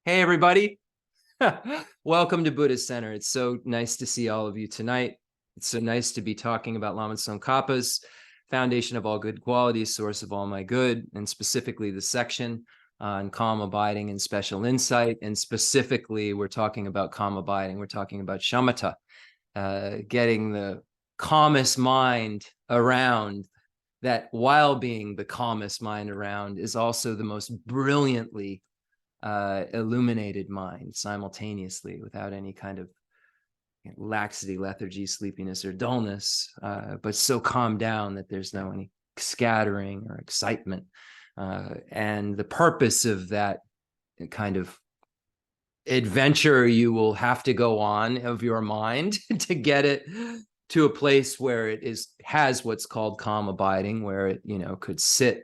Hey, everybody. Welcome to Buddhist Center. It's so nice to see all of you tonight. It's so nice to be talking about Lama Tsongkhapa's foundation of all good qualities, source of all my good, and specifically the section on calm abiding and special insight. And specifically, we're talking about calm abiding. We're talking about shamatha, getting the calmest mind around that, while being the calmest mind around, is also the most brilliantly illuminated mind simultaneously, without any kind of laxity, lethargy, sleepiness, or dullness, but so calmed down that there's no any scattering or excitement. And the purpose of that kind of adventure you will have to go on of your mind to get it to a place where it has what's called calm abiding, where it could sit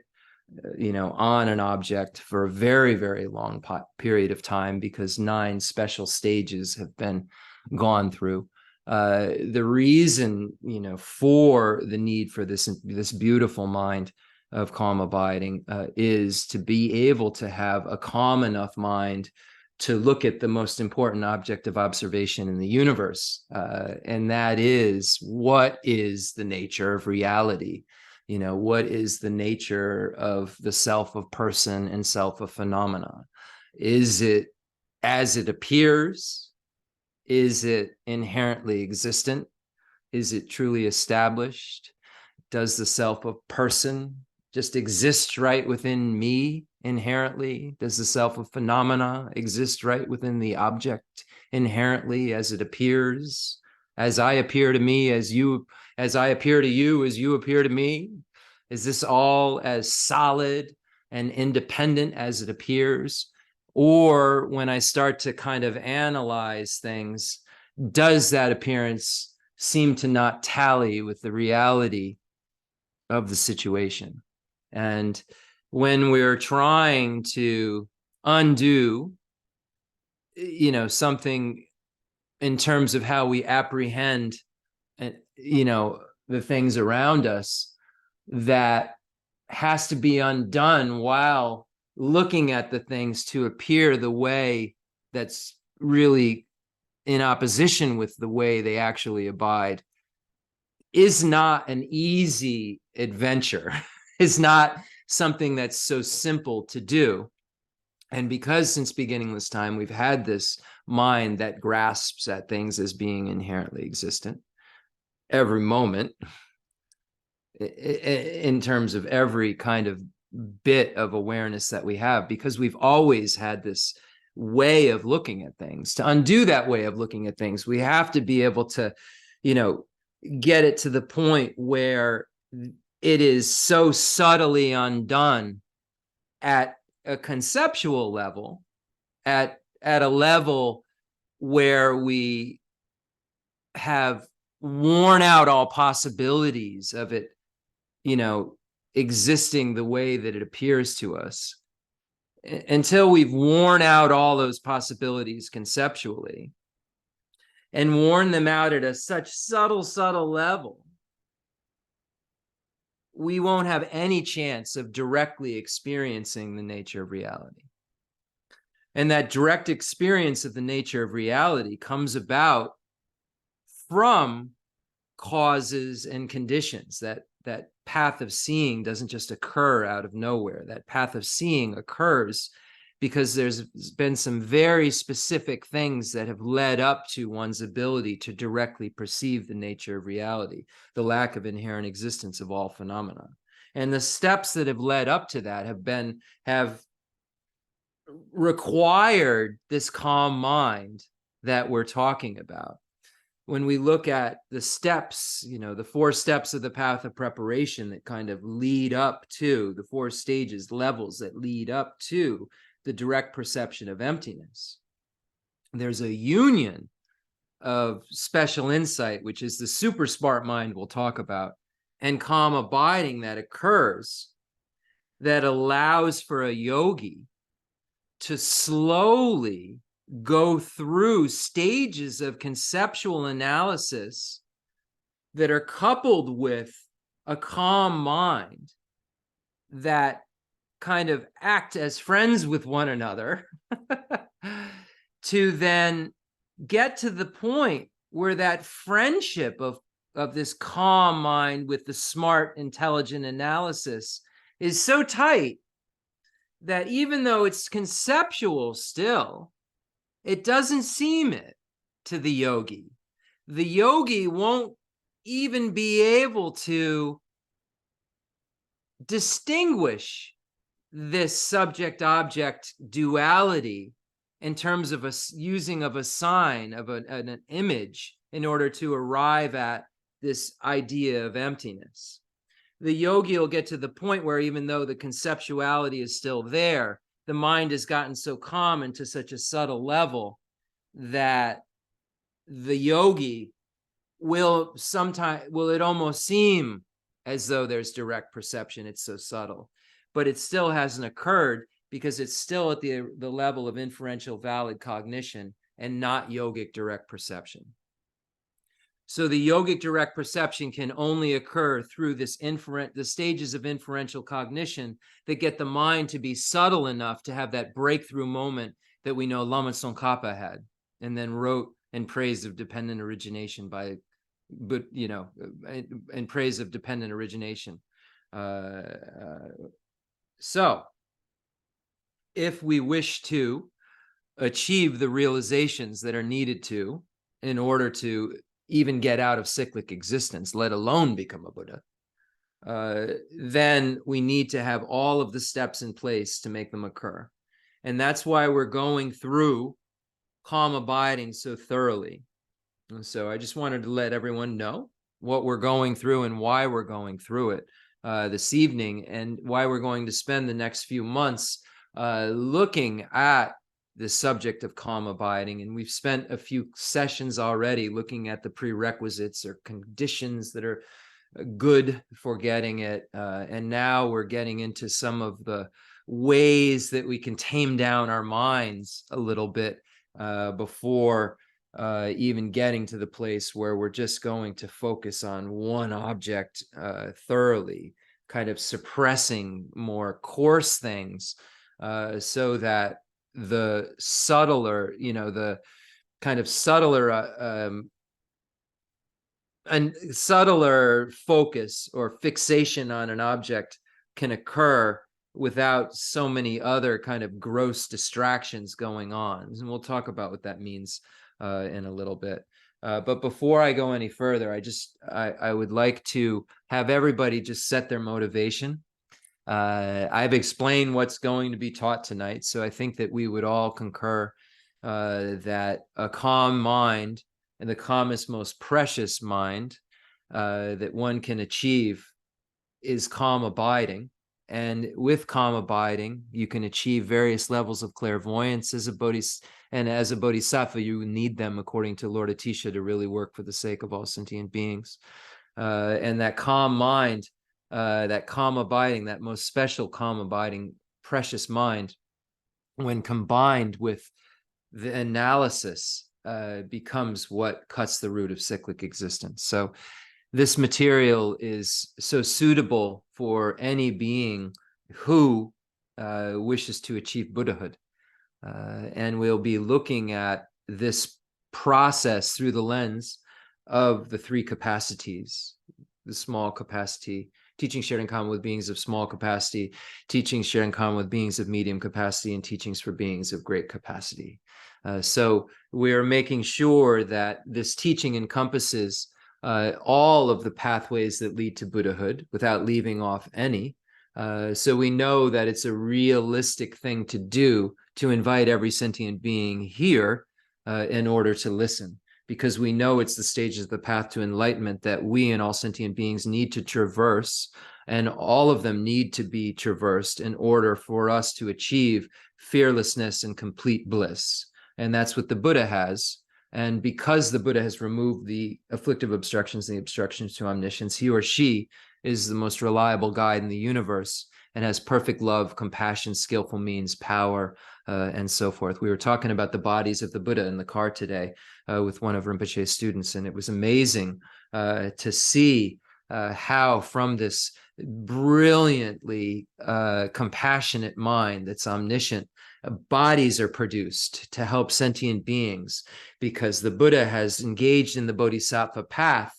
on an object for a very, very long period of time, because 9 special stages have been gone through. The reason, for the need for this beautiful mind of calm abiding is to be able to have a calm enough mind to look at the most important object of observation in the universe, and that is, what is the nature of reality? What is the nature of the self of person and self of phenomena? Is it as it appears? Is it inherently existent? Is it truly established? Does the self of person just exist right within me inherently? Does the self of phenomena exist right within the object inherently as it appears? As I appear to me, as I appear to you, as you appear to me? Is this all as solid and independent as it appears? Or when I start to kind of analyze things, does that appearance seem to not tally with the reality of the situation? And when we're trying to undo, something in terms of how we apprehend, the things around us, that has to be undone while looking at the things to appear the way that's really in opposition with the way they actually abide, is not an easy adventure. Is not something that's so simple to do. And because since beginningless time, we've had this mind that grasps at things as being inherently existent every moment, in terms of every kind of bit of awareness that we have, because we've always had this way of looking at things. To undo that way of looking at things, we have to be able to, get it to the point where it is so subtly undone at a conceptual level, at a level where we have worn out all possibilities of it, existing the way that it appears to us. Until we've worn out all those possibilities conceptually and worn them out at a such subtle level, we won't have any chance of directly experiencing the nature of reality. And that direct experience of the nature of reality comes about from causes and conditions. That path of seeing doesn't just occur out of nowhere. That path of seeing occurs because there's been some very specific things that have led up to one's ability to directly perceive the nature of reality, the lack of inherent existence of all phenomena. And the steps that have led up to that have required this calm mind that we're talking about. When we look at the steps, the 4 steps of the path of preparation that kind of lead up to the 4 stages, levels that lead up to the direct perception of emptiness, there's a union of special insight, which is the super smart mind we'll talk about, and calm abiding that occurs, that allows for a yogi to slowly go through stages of conceptual analysis that are coupled with a calm mind that kind of act as friends with one another to then get to the point where that friendship of this calm mind with the smart, intelligent analysis is so tight that even though it's conceptual still, it doesn't seem it to the yogi. The yogi won't even be able to distinguish this subject-object duality in terms of using of a sign, of an image, in order to arrive at this idea of emptiness. The yogi will get to the point where, even though the conceptuality is still there, the mind has gotten so calm and to such a subtle level that the yogi will it almost seem as though there's direct perception. It's so subtle, but it still hasn't occurred because it's still at the level of inferential valid cognition and not yogic direct perception. So the yogic direct perception can only occur through the stages of inferential cognition that get the mind to be subtle enough to have that breakthrough moment that we know Lama Tsongkhapa had, and then wrote in praise of dependent origination in praise of dependent origination. So if we wish to achieve the realizations that are needed to, in order to even get out of cyclic existence, let alone become a Buddha, then we need to have all of the steps in place to make them occur. And that's why we're going through calm abiding so thoroughly. And so I just wanted to let everyone know what we're going through and why we're going through it this evening, and why we're going to spend the next few months looking at the subject of calm abiding. And we've spent a few sessions already looking at the prerequisites or conditions that are good for getting it. And now we're getting into some of the ways that we can tame down our minds a little bit before even getting to the place where we're just going to focus on one object thoroughly, kind of suppressing more coarse things so that the subtler, the kind of subtler and subtler focus or fixation on an object can occur without so many other kind of gross distractions going on. And we'll talk about what that means in a little bit. But before I go any further, I would like to have everybody just set their motivation. I've explained what's going to be taught tonight, so I think that we would all concur that a calm mind, and the calmest, most precious mind that one can achieve, is calm abiding. And with calm abiding, you can achieve various levels of clairvoyance as a bodhisattva. You need them, according to Lord Atisha, to really work for the sake of all sentient beings. And that calm mind, that calm abiding, that most special calm abiding, precious mind, when combined with the analysis, becomes what cuts the root of cyclic existence. So this material is so suitable for any being who wishes to achieve Buddhahood. And we'll be looking at this process through the lens of the three capacities: the small capacity, teachings shared in common with beings of small capacity, teachings shared in common with beings of medium capacity, and teachings for beings of great capacity. So we're making sure that this teaching encompasses all of the pathways that lead to Buddhahood without leaving off any. So we know that it's a realistic thing to do to invite every sentient being here in order to listen, because we know it's the stages of the path to enlightenment that we and all sentient beings need to traverse, and all of them need to be traversed in order for us to achieve fearlessness and complete bliss. And that's what the Buddha has. And because the Buddha has removed the afflictive obstructions and the obstructions to omniscience, he or she is the most reliable guide in the universe and has perfect love, compassion, skillful means, power, and so forth. We were talking about the bodies of the Buddha in the car today with one of Rinpoche's students, and it was amazing to see how from this brilliantly compassionate mind that's omniscient. Bodies are produced to help sentient beings because the Buddha has engaged in the bodhisattva path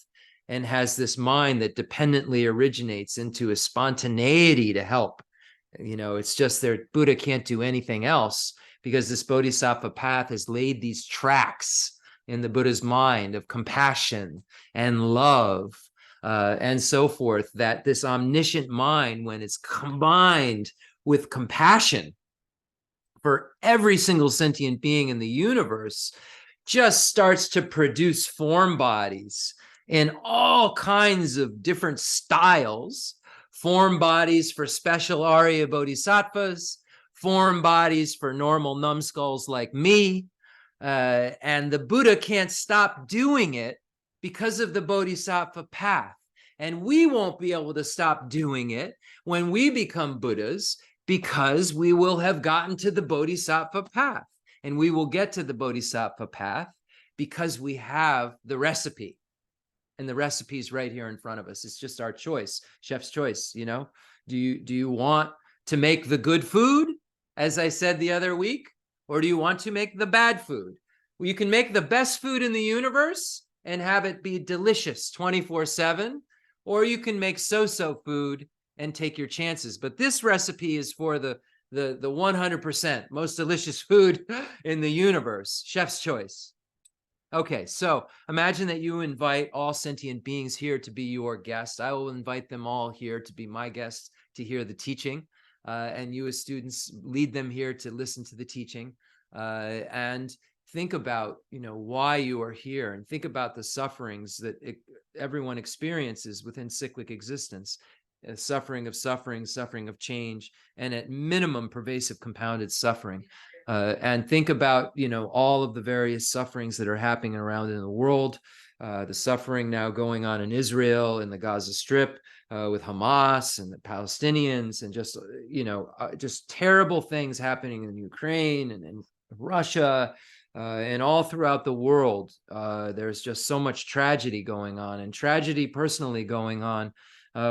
and has this mind that dependently originates into a spontaneity to help. It's just their Buddha can't do anything else because this bodhisattva path has laid these tracks in the Buddha's mind of compassion and love and so forth, that this omniscient mind, when it's combined with compassion for every single sentient being in the universe, just starts to produce form bodies in all kinds of different styles, form bodies for special Arya bodhisattvas, form bodies for normal numbskulls like me. And the Buddha can't stop doing it because of the bodhisattva path. And we won't be able to stop doing it when we become Buddhas, because we will have gotten to the bodhisattva path. And we will get to the bodhisattva path because we have the recipe. And the recipe is right here in front of us. It's just our choice, chef's choice. Do you want to make the good food, as I said the other week, or do you want to make the bad food? Well, you can make the best food in the universe and have it be delicious 24/7, or you can make so-so food and take your chances. But this recipe is for the 100% most delicious food in the universe, chef's choice. Okay, so imagine that you invite all sentient beings here to be your guest. I will invite them all here to be my guests to hear the teaching. And you as students lead them here to listen to the teaching. And think about, why you are here, and think about the sufferings that everyone experiences within cyclic existence. Suffering of change, and at minimum pervasive compounded suffering. And think about, all of the various sufferings that are happening around in the world, the suffering now going on in Israel, in the Gaza Strip, with Hamas and the Palestinians, and just terrible things happening in Ukraine and in Russia, and all throughout the world. There's just so much tragedy going on, and tragedy personally going on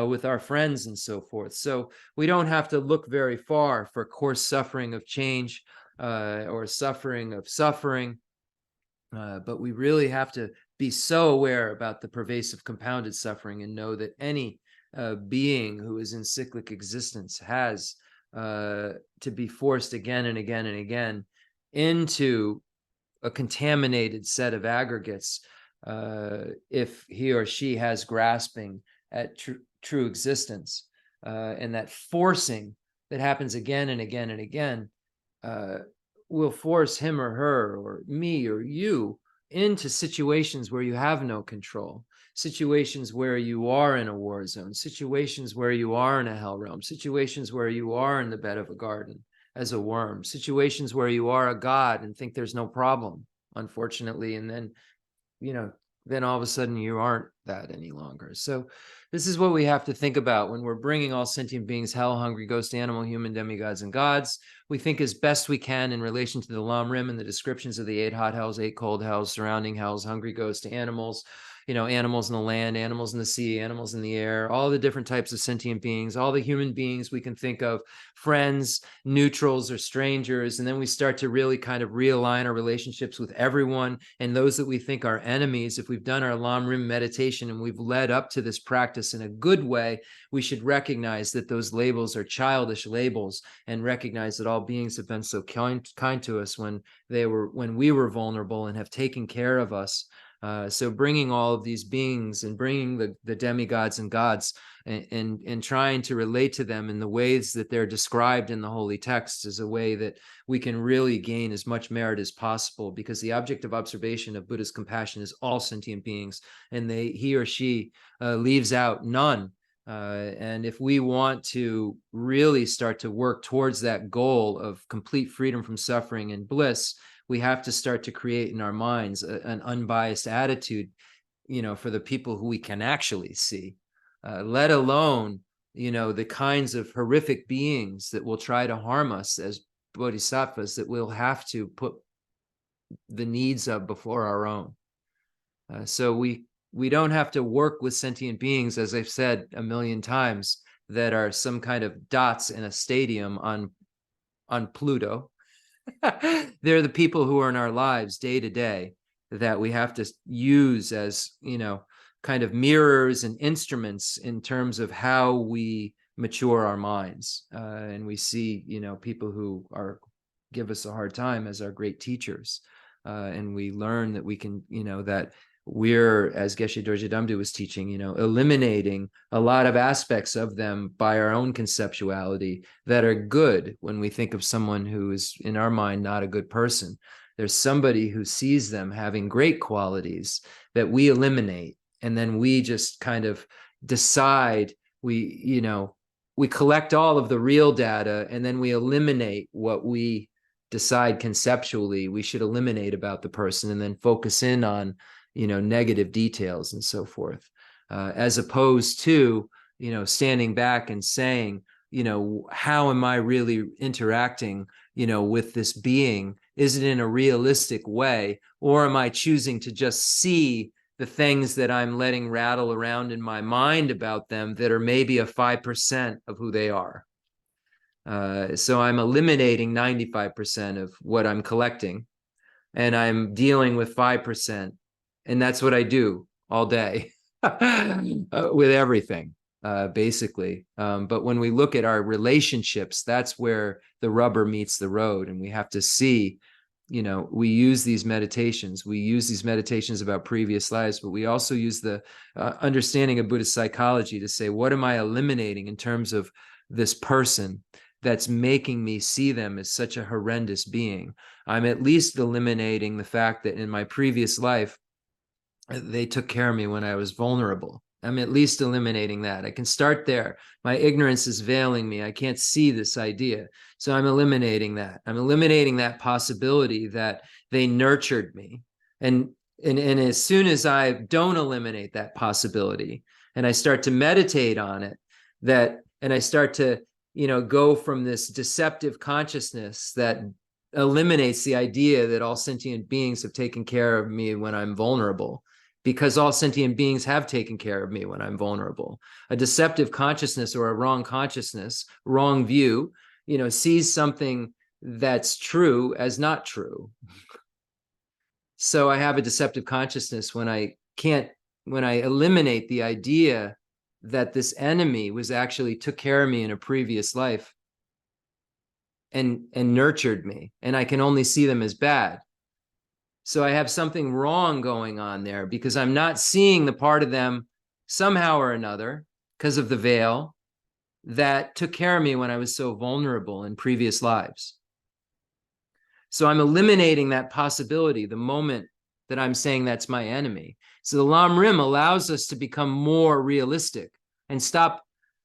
with our friends and so forth. So we don't have to look very far for coarse suffering of change or suffering of suffering. But we really have to be so aware about the pervasive compounded suffering and know that any being who is in cyclic existence has to be forced again and again and again into a contaminated set of aggregates if he or she has grasping at true existence. And that forcing that happens again and again and again will force him or her or me or you into situations where you have no control, situations where you are in a war zone, situations where you are in a hell realm, situations where you are in the bed of a garden as a worm, situations where you are a god and think there's no problem, unfortunately, and then then all of a sudden you aren't that any longer. So this is what we have to think about when we're bringing all sentient beings, hell, hungry, ghost, animal, human, demigods, and gods. We think as best we can in relation to the Lam Rim and the descriptions of the 8 hot hells, 8 cold hells, surrounding hells, hungry ghost, animals, animals in the land, animals in the sea, animals in the air, all the different types of sentient beings, all the human beings we can think of, friends, neutrals, or strangers. And then we start to really kind of realign our relationships with everyone, and those that we think are enemies. If we've done our Lam Rim meditation and we've led up to this practice in a good way, we should recognize that those labels are childish labels, and recognize that all beings have been so kind to us when we were vulnerable and have taken care of us. So bringing all of these beings and bringing the demigods and gods and trying to relate to them in the ways that they're described in the holy texts is a way that we can really gain as much merit as possible, because the object of observation of Buddha's compassion is all sentient beings, and he or she leaves out none. And if we want to really start to work towards that goal of complete freedom from suffering and bliss, we have to start to create in our minds an unbiased attitude, for the people who we can actually see, let alone, the kinds of horrific beings that will try to harm us as bodhisattvas, that we'll have to put the needs of before our own. So we don't have to work with sentient beings, as I've said a million times, that are some kind of dots in a stadium on Pluto. They're the people who are in our lives day to day that we have to use as, kind of mirrors and instruments in terms of how we mature our minds. And we see, people who give us a hard time as our great teachers. And we learn that we can, that we're, as Geshe Dorje Damdu was teaching, eliminating a lot of aspects of them by our own conceptuality that are good when we think of someone who is, in our mind, not a good person. There's somebody who sees them having great qualities that we eliminate. And then we just kind of decide, we collect all of the real data, and then we eliminate what we decide conceptually we should eliminate about the person, and then focus in on negative details and so forth, as opposed to, standing back and saying, how am I really interacting, with this being? Is it in a realistic way, or am I choosing to just see the things that I'm letting rattle around in my mind about them that are maybe a 5% of who they are? So I'm eliminating 95% of what I'm collecting, and I'm dealing with 5%. And that's what I do all day with everything, basically. But when we look at our relationships, that's where the rubber meets the road. And we have to see, we use these meditations. We use these meditations about previous lives, but we also use the understanding of Buddhist psychology to say, what am I eliminating in terms of this person that's making me see them as such a horrendous being? I'm at least eliminating the fact that in my previous life, they took care of me when I was vulnerable. I'm at least eliminating that. I can start there. My ignorance is veiling me. I can't see this idea. So I'm eliminating that. I'm eliminating that possibility that they nurtured me. And as soon as I don't eliminate that possibility, and I start to meditate on it, and I start to, go from this deceptive consciousness that eliminates the idea that all sentient beings have taken care of me when I'm vulnerable, because all sentient beings have taken care of me when I'm vulnerable. A deceptive consciousness, or a wrong consciousness, wrong view, sees something that's true as not true. So I have a deceptive consciousness when I eliminate the idea that this enemy was actually took care of me in a previous life and nurtured me, and I can only see them as bad. So I have something wrong going on there, because I'm not seeing the part of them somehow or another, because of the veil, that took care of me when I was so vulnerable in previous lives. So I'm eliminating that possibility the moment that I'm saying that's my enemy. So the Lam Rim allows us to become more realistic and stop,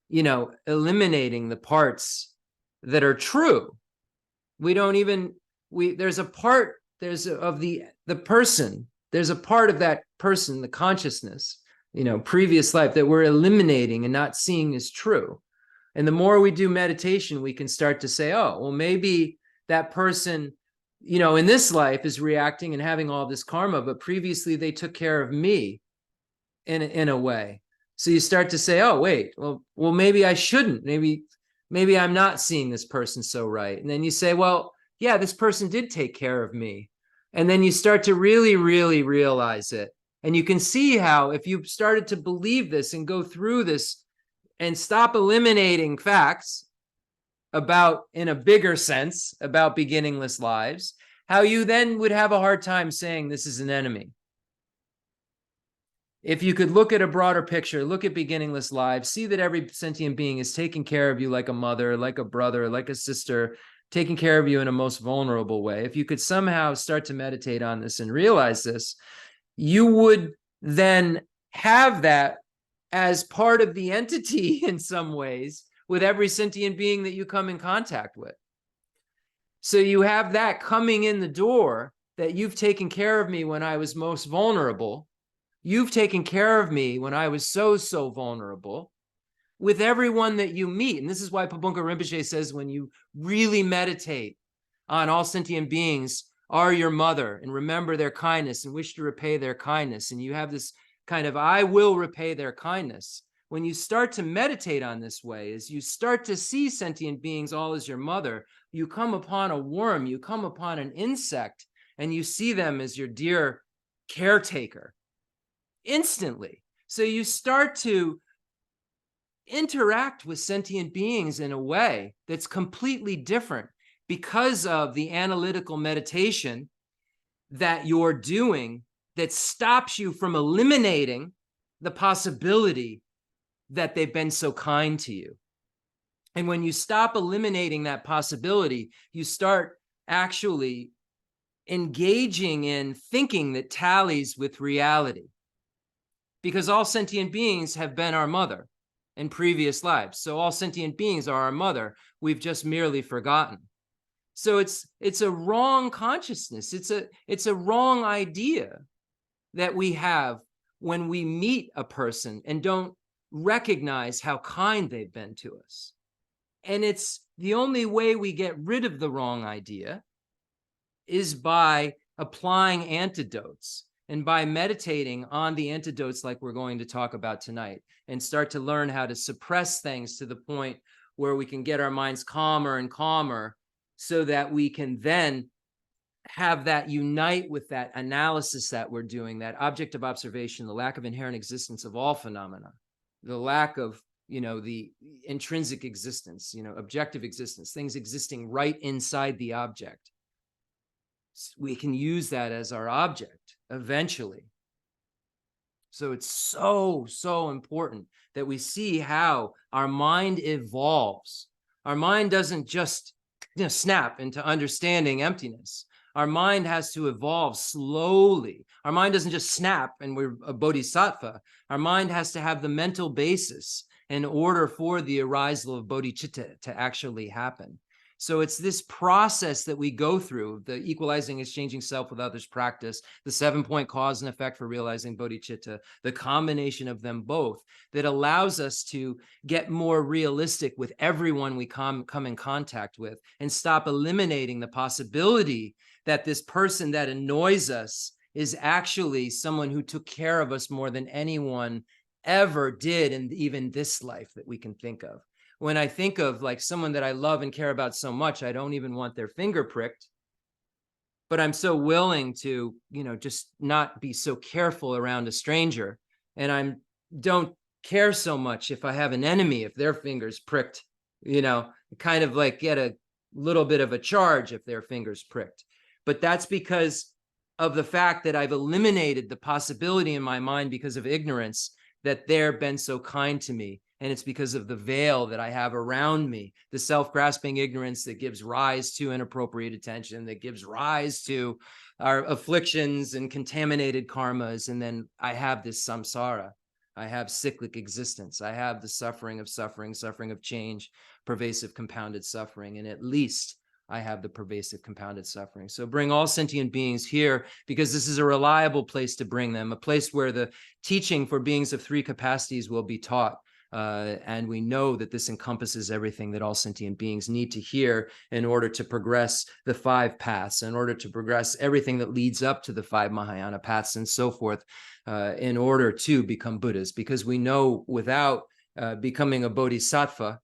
eliminating the parts that are true. There's a part, of the person, there's a part of that person, the consciousness, previous life, that we're eliminating and not seeing as true. And the more we do meditation, we can start to say, oh, well, maybe that person, in this life is reacting and having all this karma, but previously they took care of me in a way. So you start to say, oh, wait, well, maybe I shouldn't. Maybe I'm not seeing this person so right. And then you say, well, yeah, this person did take care of me. And then you start to really, really realize it. And you can see how, if you started to believe this and go through this and stop eliminating facts about, in a bigger sense, about beginningless lives, how you then would have a hard time saying this is an enemy. If you could look at a broader picture, look at beginningless lives, see that every sentient being is taking care of you like a mother, like a brother, like a sister, taking care of you in a most vulnerable way. If you could somehow start to meditate on this and realize this, you would then have that as part of the entity in some ways with every sentient being that you come in contact with. So you have that coming in the door, that you've taken care of me when I was most vulnerable. You've taken care of me when I was so vulnerable, with everyone that you meet. And this is why Pabunka Rinpoche says, when you really meditate on all sentient beings are your mother, and remember their kindness and wish to repay their kindness, and you have this kind of, I will repay their kindness, when you start to meditate on this way, is you start to see sentient beings all as your mother. You come upon a worm, you come upon an insect, and you see them as your dear caretaker instantly. So you start to interact with sentient beings in a way that's completely different because of the analytical meditation that you're doing that stops you from eliminating the possibility that they've been so kind to you. And when you stop eliminating that possibility, you start actually engaging in thinking that tallies with reality. Because all sentient beings have been our mother in previous lives. So all sentient beings are our mother. We've just merely forgotten. So it's a wrong consciousness. It's a wrong idea that we have when we meet a person and don't recognize how kind they've been to us. And it's the only way we get rid of the wrong idea is by applying antidotes and by meditating on the antidotes like we're going to talk about tonight, and start to learn how to suppress things to the point where we can get our minds calmer and calmer, so that we can then have that unite with that analysis that we're doing, that objective observation, the lack of inherent existence of all phenomena, the lack of, the intrinsic existence, objective existence, things existing right inside the object. We can use that as our object eventually. So it's so, so important that we see how our mind evolves. Our mind doesn't just snap into understanding emptiness. Our mind has to evolve slowly. Our mind doesn't just snap and we're a bodhisattva. Our mind has to have the mental basis in order for the arisal of bodhicitta to actually happen. So it's this process that we go through, the equalizing, exchanging self with others practice, the 7-point cause and effect for realizing bodhicitta, the combination of them both, that allows us to get more realistic with everyone we come in contact with, and stop eliminating the possibility that this person that annoys us is actually someone who took care of us more than anyone ever did in even this life that we can think of. When I think of like someone that I love and care about so much, I don't even want their finger pricked, but I'm so willing to, just not be so careful around a stranger. And I don't care so much if I have an enemy, if their finger's pricked, kind of like get a little bit of a charge if their finger's pricked. But that's because of the fact that I've eliminated the possibility in my mind because of ignorance that they've been so kind to me. And it's because of the veil that I have around me, the self-grasping ignorance that gives rise to inappropriate attention, that gives rise to our afflictions and contaminated karmas. And then I have this samsara. I have cyclic existence. I have the suffering of change, pervasive compounded suffering. And at least I have the pervasive compounded suffering. So bring all sentient beings here, because this is a reliable place to bring them, a place where the teaching for beings of 3 capacities will be taught. And we know that this encompasses everything that all sentient beings need to hear in order to progress the 5 paths, in order to progress everything that leads up to the 5 Mahayana paths and so forth, in order to become Buddhas. Because we know without becoming a bodhisattva,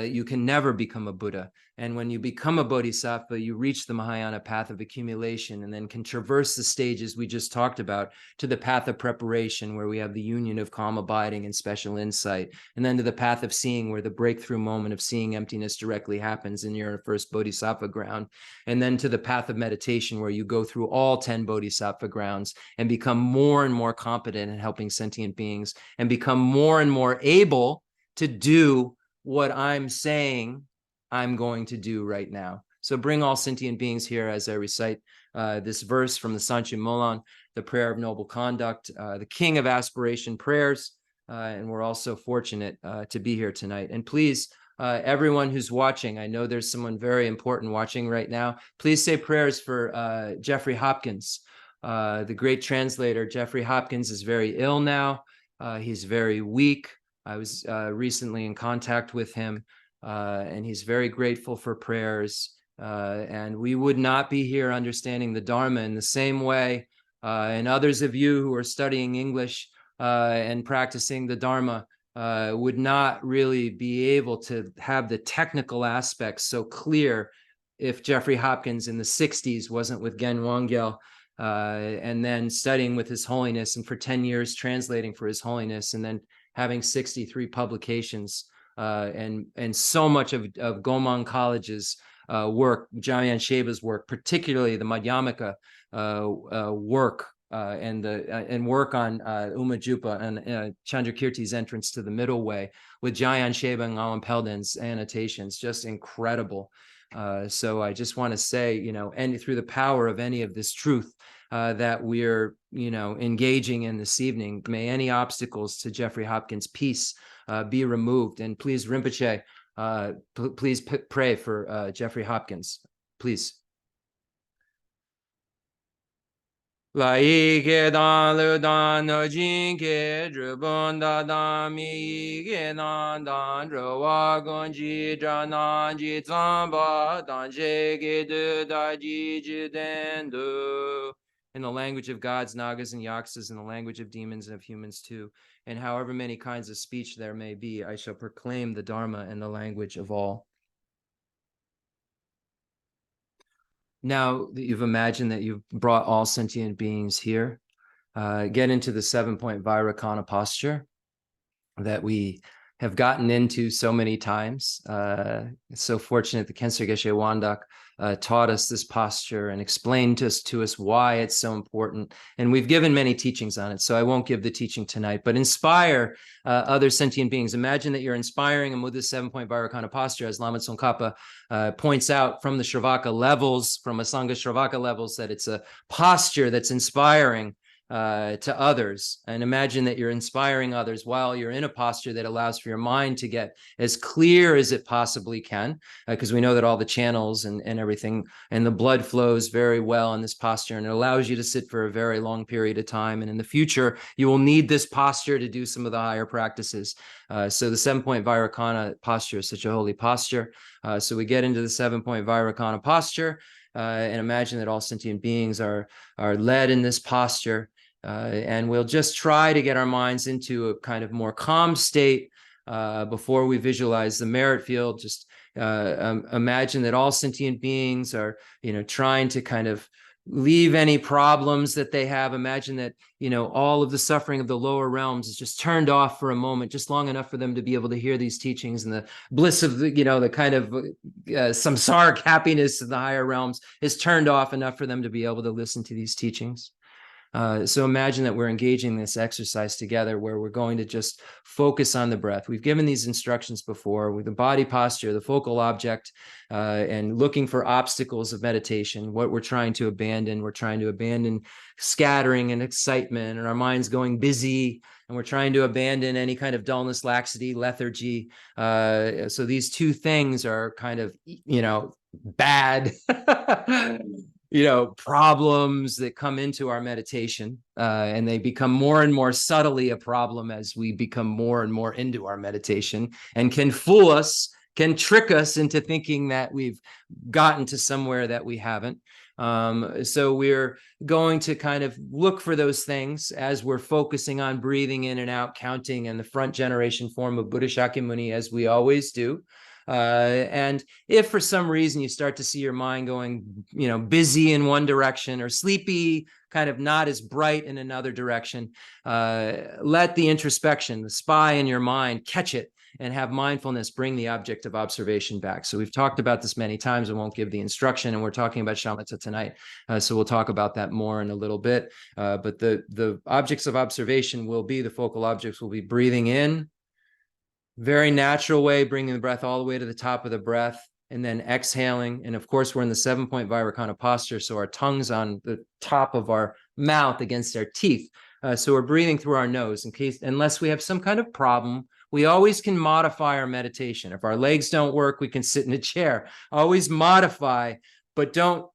you can never become a Buddha. And when you become a bodhisattva, you reach the Mahayana path of accumulation, and then can traverse the stages we just talked about to the path of preparation, where we have the union of calm abiding and special insight, and then to the path of seeing, where the breakthrough moment of seeing emptiness directly happens in your first bodhisattva ground, and then to the path of meditation, where you go through all 10 bodhisattva grounds and become more and more competent in helping sentient beings, and become more and more able to do what I'm saying I'm going to do right now. So bring all sentient beings here as I recite this verse from the Sanchi Molan, the prayer of noble conduct, the king of aspiration prayers. And we're also fortunate to be here tonight. And please, everyone who's watching, I know there's someone very important watching right now. Please say prayers for Jeffrey Hopkins, the great translator. Jeffrey Hopkins is very ill now. He's very weak. I was recently in contact with him, and he's very grateful for prayers. And we would not be here understanding the Dharma in the same way. And others of you who are studying English and practicing the Dharma would not really be able to have the technical aspects so clear if Jeffrey Hopkins in the 60s wasn't with Gen Wangyal and then studying with His Holiness, and for 10 years translating for His Holiness, and then having 63 publications and so much of Gomang College's work, Jamyan Sheba's work, particularly the Madhyamaka work, and work on Umajupa and Chandrakirti's entrance to the middle way with Jayan Sheba and Alan Peldon's annotations, just incredible. So I just want to say, and through the power of any of this truth that we're, engaging in this evening, may any obstacles to Jeffrey Hopkins' peace be removed. And please, Rinpoche, please pray for Jeffrey Hopkins, please. Lai ke dan lu dan no jin ke zhubun da dan mi ke nan dan zhe wa gong ji zha nan ji zang ba dan zhe ke du da ji ji den du. In the language of gods, nagas, and yaksas, in the language of demons and of humans too, and however many kinds of speech there may be, I shall proclaim the Dharma in the language of all. Now that you've imagined that you've brought all sentient beings here, get into the 7-point Vairakana posture that we have gotten into so many times. It's so fortunate that Khenser Geshe Wandak taught us this posture and explained to us why it's so important. And we've given many teachings on it, so I won't give the teaching tonight, but inspire other sentient beings. Imagine that you're inspiring them with this 7-point Vairakana posture, as Lama Tsongkhapa points out from the Shravaka levels, from Asanga Shravaka levels, that it's a posture that's inspiring to others. And imagine that you're inspiring others while you're in a posture that allows for your mind to get as clear as it possibly can, because we know that all the channels and everything and the blood flows very well in this posture, and it allows you to sit for a very long period of time. And in the future, you will need this posture to do some of the higher practices. So the 7-point Vairakana posture is such a holy posture. So we get into the 7-point Vairakana posture and imagine that all sentient beings are led in this posture. And we'll just try to get our minds into a kind of more calm state before we visualize the merit field. Just imagine that all sentient beings are, trying to kind of leave any problems that they have. Imagine that, all of the suffering of the lower realms is just turned off for a moment, just long enough for them to be able to hear these teachings, and the bliss of the, the kind of samsaric happiness of the higher realms is turned off enough for them to be able to listen to these teachings. So imagine that we're engaging this exercise together where we're going to just focus on the breath. We've given these instructions before with the body posture, the focal object, and looking for obstacles of meditation, what we're trying to abandon. We're trying to abandon scattering and excitement, and our mind's going busy, and we're trying to abandon any kind of dullness, laxity, lethargy. So these two things are kind of, bad problems that come into our meditation, and they become more and more subtly a problem as we become more and more into our meditation, and can fool us, can trick us into thinking that we've gotten to somewhere that we haven't. So we're going to kind of look for those things as we're focusing on breathing in and out, counting, and the front generation form of Buddha Shakyamuni, as we always do. And if for some reason you start to see your mind going, busy in one direction, or sleepy, kind of not as bright in another direction, let the introspection, the spy in your mind, catch it and have mindfulness bring the object of observation back. So we've talked about this many times. I won't give the instruction, and we're talking about shamatha tonight. So we'll talk about that more in a little bit. But the objects of observation will be, the focal objects will be breathing in, very natural way, bringing the breath all the way to the top of the breath, and then exhaling. And of course, we're in the 7-point Vairakana posture, so our tongue's on the top of our mouth against our teeth. So we're breathing through our nose, unless we have some kind of problem. We always can modify our meditation. If our legs don't work, we can sit in a chair. Always modify, but don't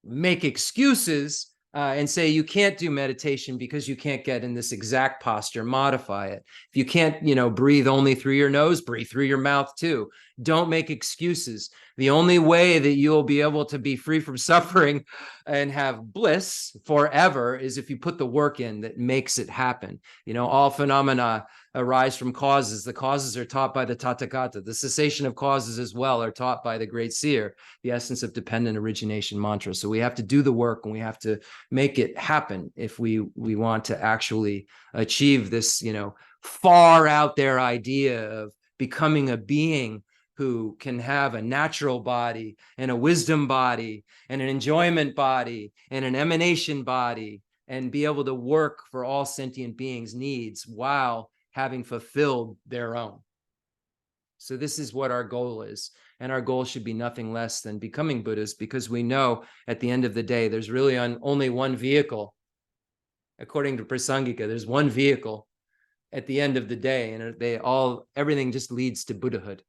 make excuses and say you can't do meditation because you can't get in this exact posture. Modify it. If you can't, breathe only through your nose, breathe through your mouth too. Don't make excuses. The only way that you'll be able to be free from suffering and have bliss forever is if you put the work in that makes it happen. All phenomena arise from causes. The causes are taught by the Tathagata. The cessation of causes as well are taught by the great seer, the essence of dependent origination mantra. So we have to do the work, and we have to make it happen if we want to actually achieve this, far out there idea of becoming a being who can have a natural body and a wisdom body and an enjoyment body and an emanation body, and be able to work for all sentient beings' needs while having fulfilled their own. So this is what our goal is. And our goal should be nothing less than becoming Buddhas, because we know at the end of the day, there's really only one vehicle. According to Prasangika, there's one vehicle at the end of the day, and everything just leads to Buddhahood.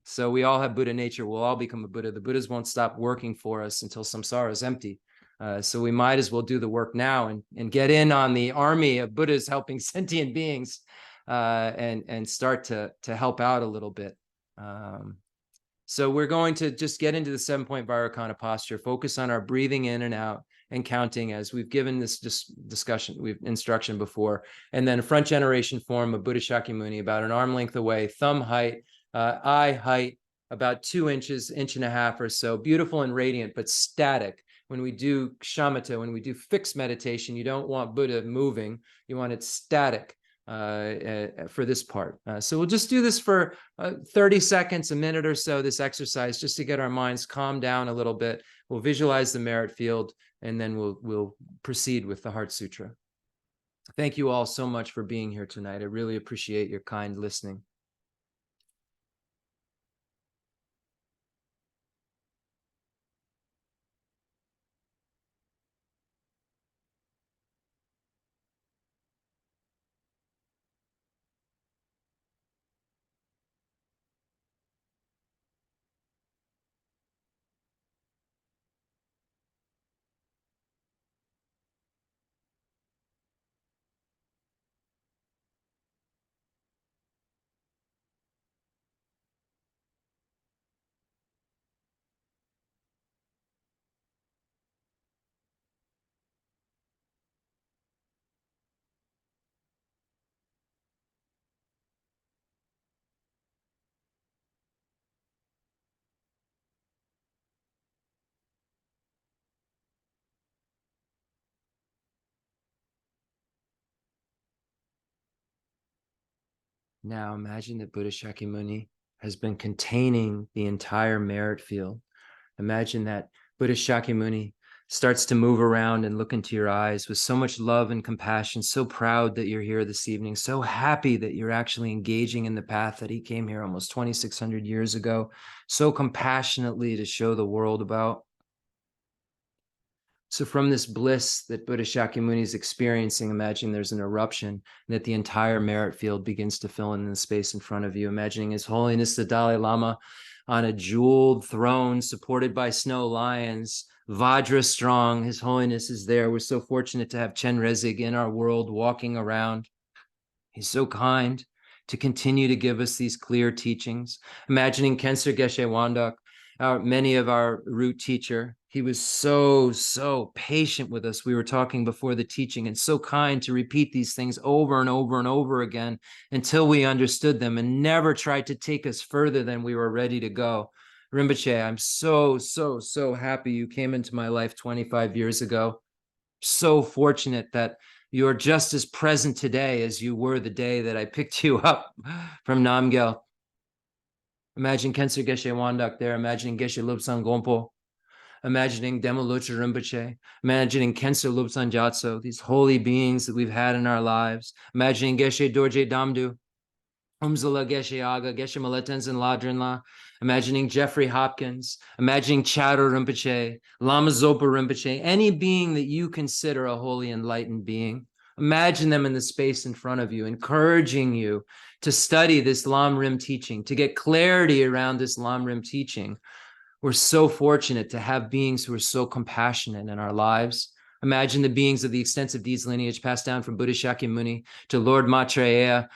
So we all have Buddha nature. We'll all become a Buddha. The Buddhas won't stop working for us until samsara is empty. So we might as well do the work now and get in on the army of Buddhas helping sentient beings, and start to help out a little bit. So we're going to just get into the 7-point Vairocana posture, focus on our breathing in and out and counting, as we've given this instruction before. And then a front generation form of Buddha Shakyamuni, about an arm length away, thumb height, eye height, about 2 inches, 1.5 inches or so, beautiful and radiant, but static. When we do shamatha, when we do fixed meditation, you don't want Buddha moving, you want it static for this part. So we'll just do this for 30 seconds, a minute or so, this exercise, just to get our minds calmed down a little bit. We'll visualize the merit field, and then we'll proceed with the Heart Sutra. Thank you all so much for being here tonight. I really appreciate your kind listening. Now imagine that Buddha Shakyamuni has been containing the entire merit field. Imagine that Buddha Shakyamuni starts to move around and look into your eyes with so much love and compassion, so proud that you're here this evening, so happy that you're actually engaging in the path that he came here almost 2,600 years ago, so compassionately to show the world about. So from this bliss that Buddha Shakyamuni is experiencing, imagine there's an eruption, and that the entire merit field begins to fill in the space in front of you, imagining His Holiness the Dalai Lama on a jeweled throne supported by snow lions, Vajra strong. His Holiness is there. We're so fortunate to have Chenrezig in our world walking around. He's so kind to continue to give us these clear teachings. Imagining Khenser Geshe Wandak, many of our root teacher. He was so patient with us. We were talking before the teaching, and so kind to repeat these things over and over and over again until we understood them, and never tried to take us further than we were ready to go. Rinpoche, I'm so happy you came into my life 25 years ago. So fortunate that you're just as present today as you were the day that I picked you up from Namgyal. Imagine Khenser Geshe Wandak there, imagining Geshe Lobsang Gompo, imagining Demo Locha Rinpoche, imagining Khenser Lobsang Gyatso, these holy beings that we've had in our lives, imagining Geshe Dorje Damdu, Umzala Geshe Aga, Geshe Maletens Ladrinla, imagining Jeffrey Hopkins, imagining Chado Rinpoche, Lama Zopa Rinpoche, any being that you consider a holy enlightened being. Imagine them in the space in front of you, encouraging you to study this Lam Rim teaching, to get clarity around this Lam Rim teaching. We're so fortunate to have beings who are so compassionate in our lives. Imagine the beings of the extensive deeds lineage passed down from Buddha Shakyamuni to Lord Maitreya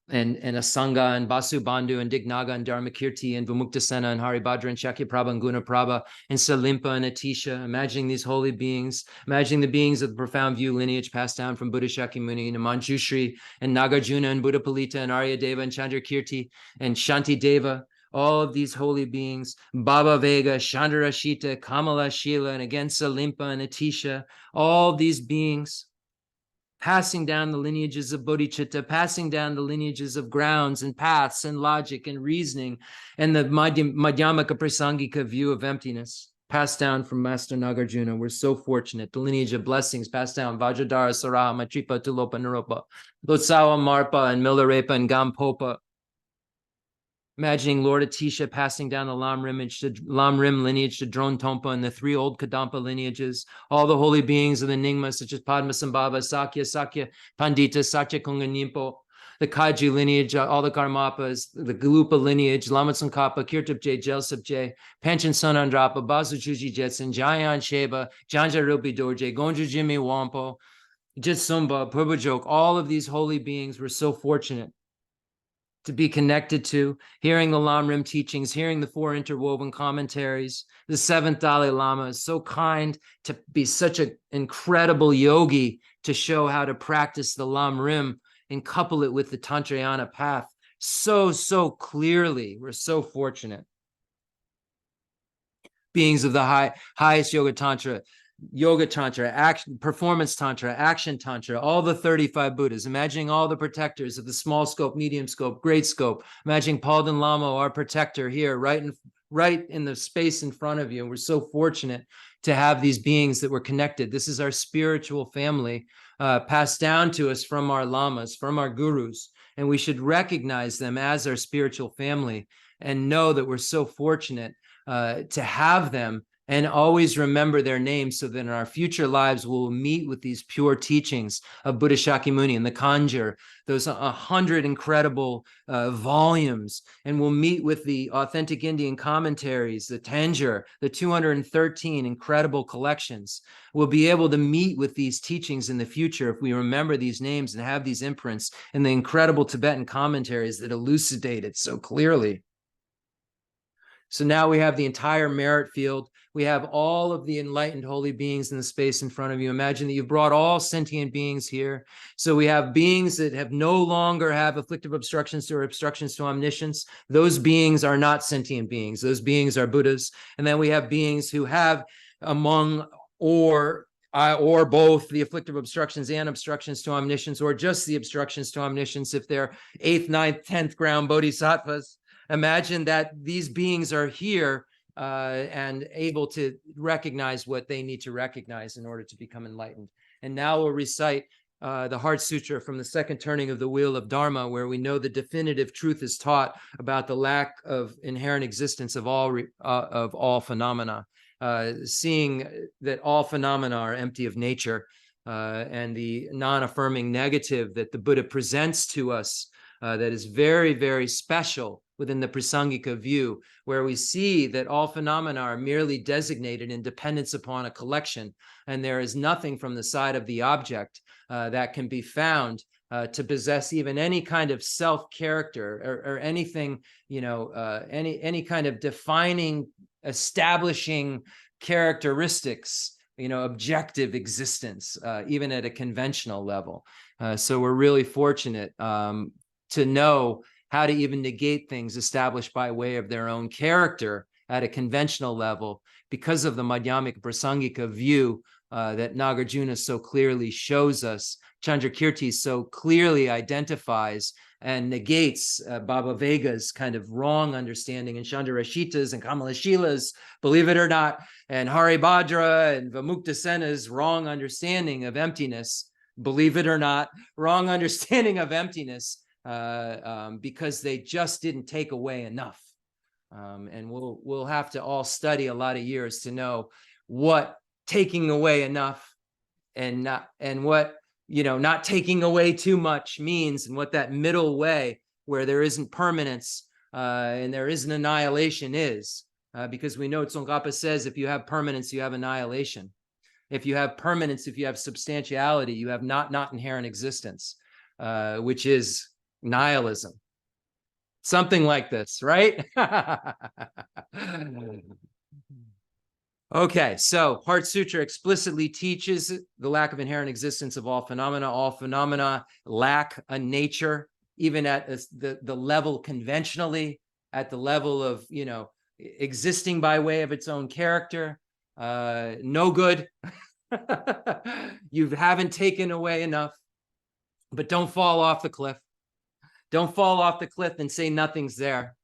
and Asanga and Basu Bandhu and Dignaga and Dharmakirti and Vimuktasena and Haribhadra and Shakyaprabha and Gunaprabha and Salimpa and Atisha, imagining these holy beings, imagining the beings of the profound view lineage passed down from Buddha Shakyamuni to Manjushri and Nagarjuna and Buddha Palita and Arya Deva and Chandrakirti and Shanti Deva, all of these holy beings, Baba Vega, Chandrashita, Kamala Shila, and again Salimpa and Atisha, all of these beings passing down the lineages of bodhicitta, passing down the lineages of grounds and paths and logic and reasoning, and the Madhyamaka Prasangika view of emptiness, passed down from Master Nagarjuna. We're so fortunate. The lineage of blessings passed down, Vajradhara, Saraha, Matripa, Tulopa, Naropa, Lotsawa, Marpa, and Milarepa, and Gampopa. Imagining Lord Atisha passing down the Lam-Rim lineage to Drone Tompa and the three old Kadampa lineages, all the holy beings of the Nyingma, such as Padmasambhava, Sakya, Pandita, Satya Kunganimpo, the Kaji lineage, all the Karmapas, the Galupa lineage, Lama Tsongkhapa, Kirtapje, Jelsapje, Panchen Sonandrapa, Basu Chuji Jetson, Jayan Sheba, Janja Rupi Dorje, Gonju Jimmy Wampo, Jitsumba, Purbajok, all of these holy beings were so fortunate to be connected to, hearing the Lam-Rim teachings, hearing the four interwoven commentaries. The seventh Dalai Lama is so kind to be such an incredible yogi to show how to practice the Lam-Rim and couple it with the Tantrayana path so clearly. We're so fortunate. Beings of the highest yoga tantra, action, performance tantra, action tantra, all the 35 Buddhas, imagining all the protectors of the small scope, medium scope, great scope, imagining Palden Lama, our protector here, right in the space in front of you. And we're so fortunate to have these beings that were connected. This is our spiritual family, passed down to us from our lamas, from our gurus, and we should recognize them as our spiritual family and know that we're so fortunate to have them, and always remember their names so that in our future lives we'll meet with these pure teachings of Buddha Shakyamuni and the Kanjur, those 100 incredible volumes, and we'll meet with the authentic Indian commentaries, the Tanjur, the 213 incredible collections. We'll be able to meet with these teachings in the future if we remember these names and have these imprints in the incredible Tibetan commentaries that elucidate it so clearly. So now we have the entire merit field. We have all of the enlightened holy beings in the space in front of you. Imagine that you've brought all sentient beings here. So we have beings that have no longer have afflictive obstructions or obstructions to omniscience. Those beings are not sentient beings. Those beings are Buddhas. And then we have beings who have among or both the afflictive obstructions and obstructions to omniscience, or just the obstructions to omniscience if they're 8th, 9th, 10th ground bodhisattvas. Imagine that these beings are here and able to recognize what they need to recognize in order to become enlightened. And now we'll recite the Heart Sutra from the second turning of the Wheel of Dharma, where we know the definitive truth is taught about the lack of inherent existence of all phenomena, seeing that all phenomena are empty of nature, and the non-affirming negative that the Buddha presents to us that is very, very special within the Prasangika view, where we see that all phenomena are merely designated in dependence upon a collection, and there is nothing from the side of the object that can be found to possess even any kind of self-character or anything, any kind of defining, establishing characteristics, objective existence, even at a conventional level. So we're really fortunate to know how to even negate things established by way of their own character at a conventional level, because of the Madhyamika Prasangika view that Nagarjuna so clearly shows us, Chandrakirti so clearly identifies and negates Baba Vega's kind of wrong understanding, and Chandrashita's and Kamalashila's, believe it or not, and Haribhadra and Vimuktasena's wrong understanding of emptiness, believe it or not, wrong understanding of emptiness, because they just didn't take away enough. And we'll have to all study a lot of years to know what taking away enough and what not taking away too much means, and what that middle way where there isn't permanence and there isn't annihilation is, because we know Tsongkhapa says if you have permanence you have annihilation. If you have permanence, if you have substantiality, you have not inherent existence, which is nihilism. Something like this, right? Okay, so Heart Sutra explicitly teaches the lack of inherent existence of all phenomena. All phenomena lack a nature, even at the level conventionally, at the level of, existing by way of its own character. No good. You haven't taken away enough, but don't fall off the cliff. Don't fall off the cliff and say nothing's there.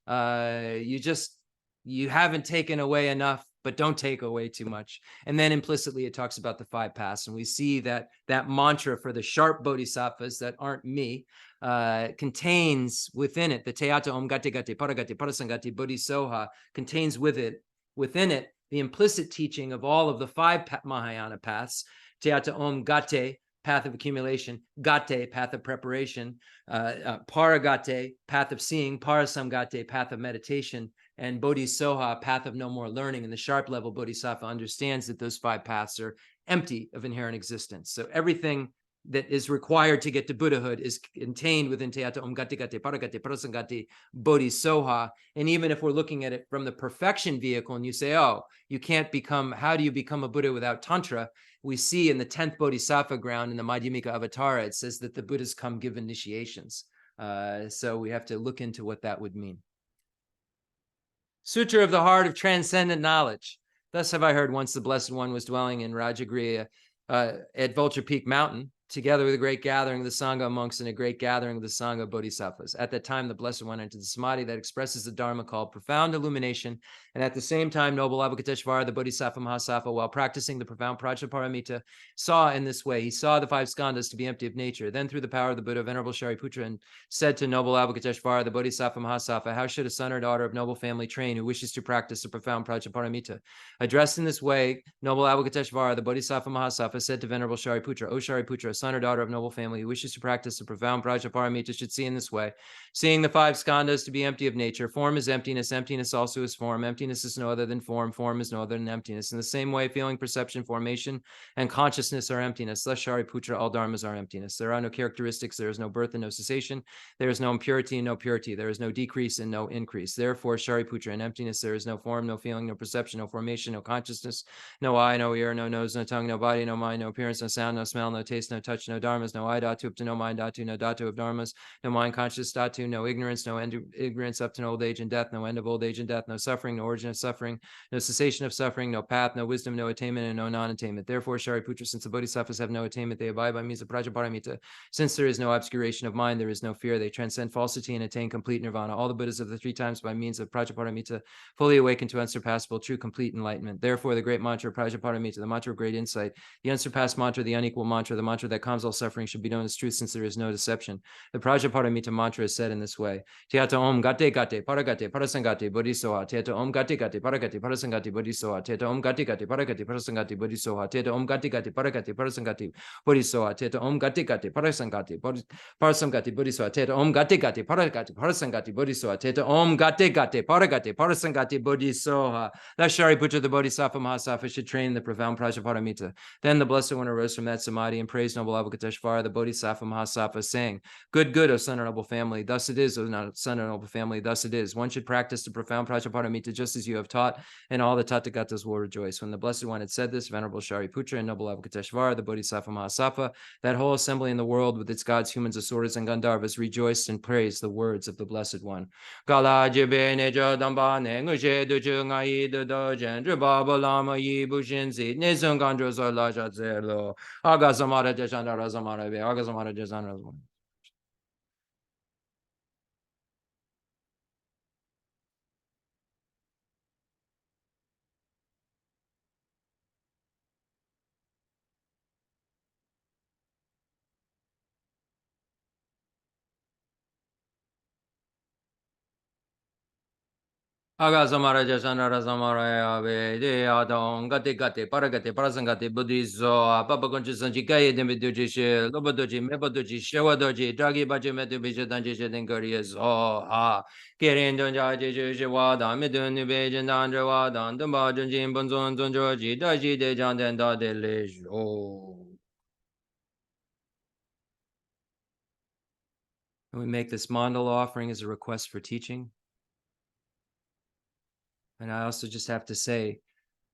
You haven't taken away enough, but don't take away too much. And then implicitly, it talks about the 5 paths. And we see that mantra for the sharp bodhisattvas that aren't me contains within it, the Teata Om Gate Gate Paragate Parasangate Bodhisoha contains within it, the implicit teaching of all of the 5 Mahayana paths. Teata Om Gate, path of accumulation, Gate, path of preparation, Paragate, path of seeing, Parasamgate, path of meditation, and Bodhisoha, path of no more learning. And the sharp level Bodhisattva understands that those 5 paths are empty of inherent existence. So everything that is required to get to Buddhahood is contained within Teata Om Gate Gate Paragate Parasangate Bodhisoha. And even if we're looking at it from the perfection vehicle, and you say, oh, how do you become a Buddha without Tantra? We see in the 10th Bodhisattva ground in the Madhyamika Avatara, it says that the Buddhas come give initiations. So we have to look into what that would mean. Sutra of the Heart of Transcendent Knowledge. Thus have I heard once the Blessed One was dwelling in Rajagriha at Vulture Peak Mountain, together with a great gathering of the Sangha monks and a great gathering of the Sangha Bodhisattvas. At that time, the Blessed One entered the samadhi that expresses the Dharma called profound illumination. And at the same time, noble Avalokiteshvara, the Bodhisattva Mahasattva, while practicing the profound Prajnaparamita, saw in this way. He saw the 5 skandhas to be empty of nature. Then through the power of the Buddha, Venerable Shariputra, and said to noble Avalokiteshvara, the Bodhisattva Mahasattva, how should a son or daughter of noble family train who wishes to practice the profound Prajnaparamita? Addressed in this way, noble Avalokiteshvara, the Bodhisattva Mahasattva, said to Venerable Shariputra, O Shariputra, a son or daughter of noble family who wishes to practice the profound Prajnaparamita should see in this way. Seeing the 5 skandhas to be empty of nature, form is emptiness, emptiness also is form, emptiness is no other than form, form is no other than emptiness. In the same way, feeling, perception, formation, and consciousness are emptiness. Thus, Shariputra, all dharmas are emptiness. There are no characteristics, there is no birth and no cessation, there is no impurity and no purity, there is no decrease and no increase. Therefore, Shariputra, in emptiness there is no form, no feeling, no perception, no formation, no consciousness, no eye, no ear, no nose, no tongue, no body, no mind, no appearance, no sound, no smell, no taste, no touch, no dharmas, no eye dhatu up to no mind dhatu, no dhatu of dharmas, no mind conscious dhatu, no ignorance, no end of ignorance up to old age and death, no end of old age and death, no suffering, no origin of suffering, no cessation of suffering, no path, no wisdom, no attainment, and no non-attainment. Therefore, Shariputra, since the bodhisattvas have no attainment, they abide by means of Prajnaparamita. Since there is no obscuration of mind, there is no fear. They transcend falsity and attain complete nirvana. All the Buddhas of the 3 times by means of Prajnaparamita fully awaken to unsurpassable, true, complete enlightenment. Therefore, the great mantra of Prajnaparamita, the mantra of great insight, the unsurpassed mantra, the unequal mantra, the mantra that calms all suffering, should be known as truth, since there is no deception. The Prajnaparamita mantra is said in this way: Teata Om Gate Gate Paragate Parasangate Bodhisoha. Teata Om Gate Gate Paragate Parasangate Bodhisoha. Teata Om Gate Gate Paragate Parasangate Bodhisoha. Teata Om Gate Gate Paragate Parasangate Bodhisoha. Teata Om Gate Gate Parasangate Parasamgati Bodhisoha. Teta Om Gate Gate Paragati Parasangati Bodhisoha. Teta Om Gate Gate Paragati Parasangati Bodhisoha. Thus Shariputra, the Bodhisattva Mahasattva, should train in the profound Prajnaparamita. Then the Blessed One arose from that samadhi and praised noble Avalokiteshvara, the Bodhisattva Mahasattva, saying, Good, good, O son of noble family. Thus it is, O son of noble family. Thus it is. One should practice the profound Prajnaparamita just as you have taught, and all the Tathagatas will rejoice. When the Blessed One had said this, Venerable Shariputra and noble Avalokiteshvara, the Bodhisattva Mahasattva, that whole assembly in the world with its gods, humans, asuras, and Gandharvas rejoiced and praised the words of the Blessed One. Aga samara jasanara samaraya ve de adon gate gate paragate parasangate buddhizo papa concha sanji kaya de meduji lobodoji mebodoji shewadoji dragi baje meduji danji dengari zo ha keren donja je wada medun be jandandra wada damba junjin bonzon zonjoji daji de janden da de lejo. And we make this mandala offering as a request for teaching. And I also just have to say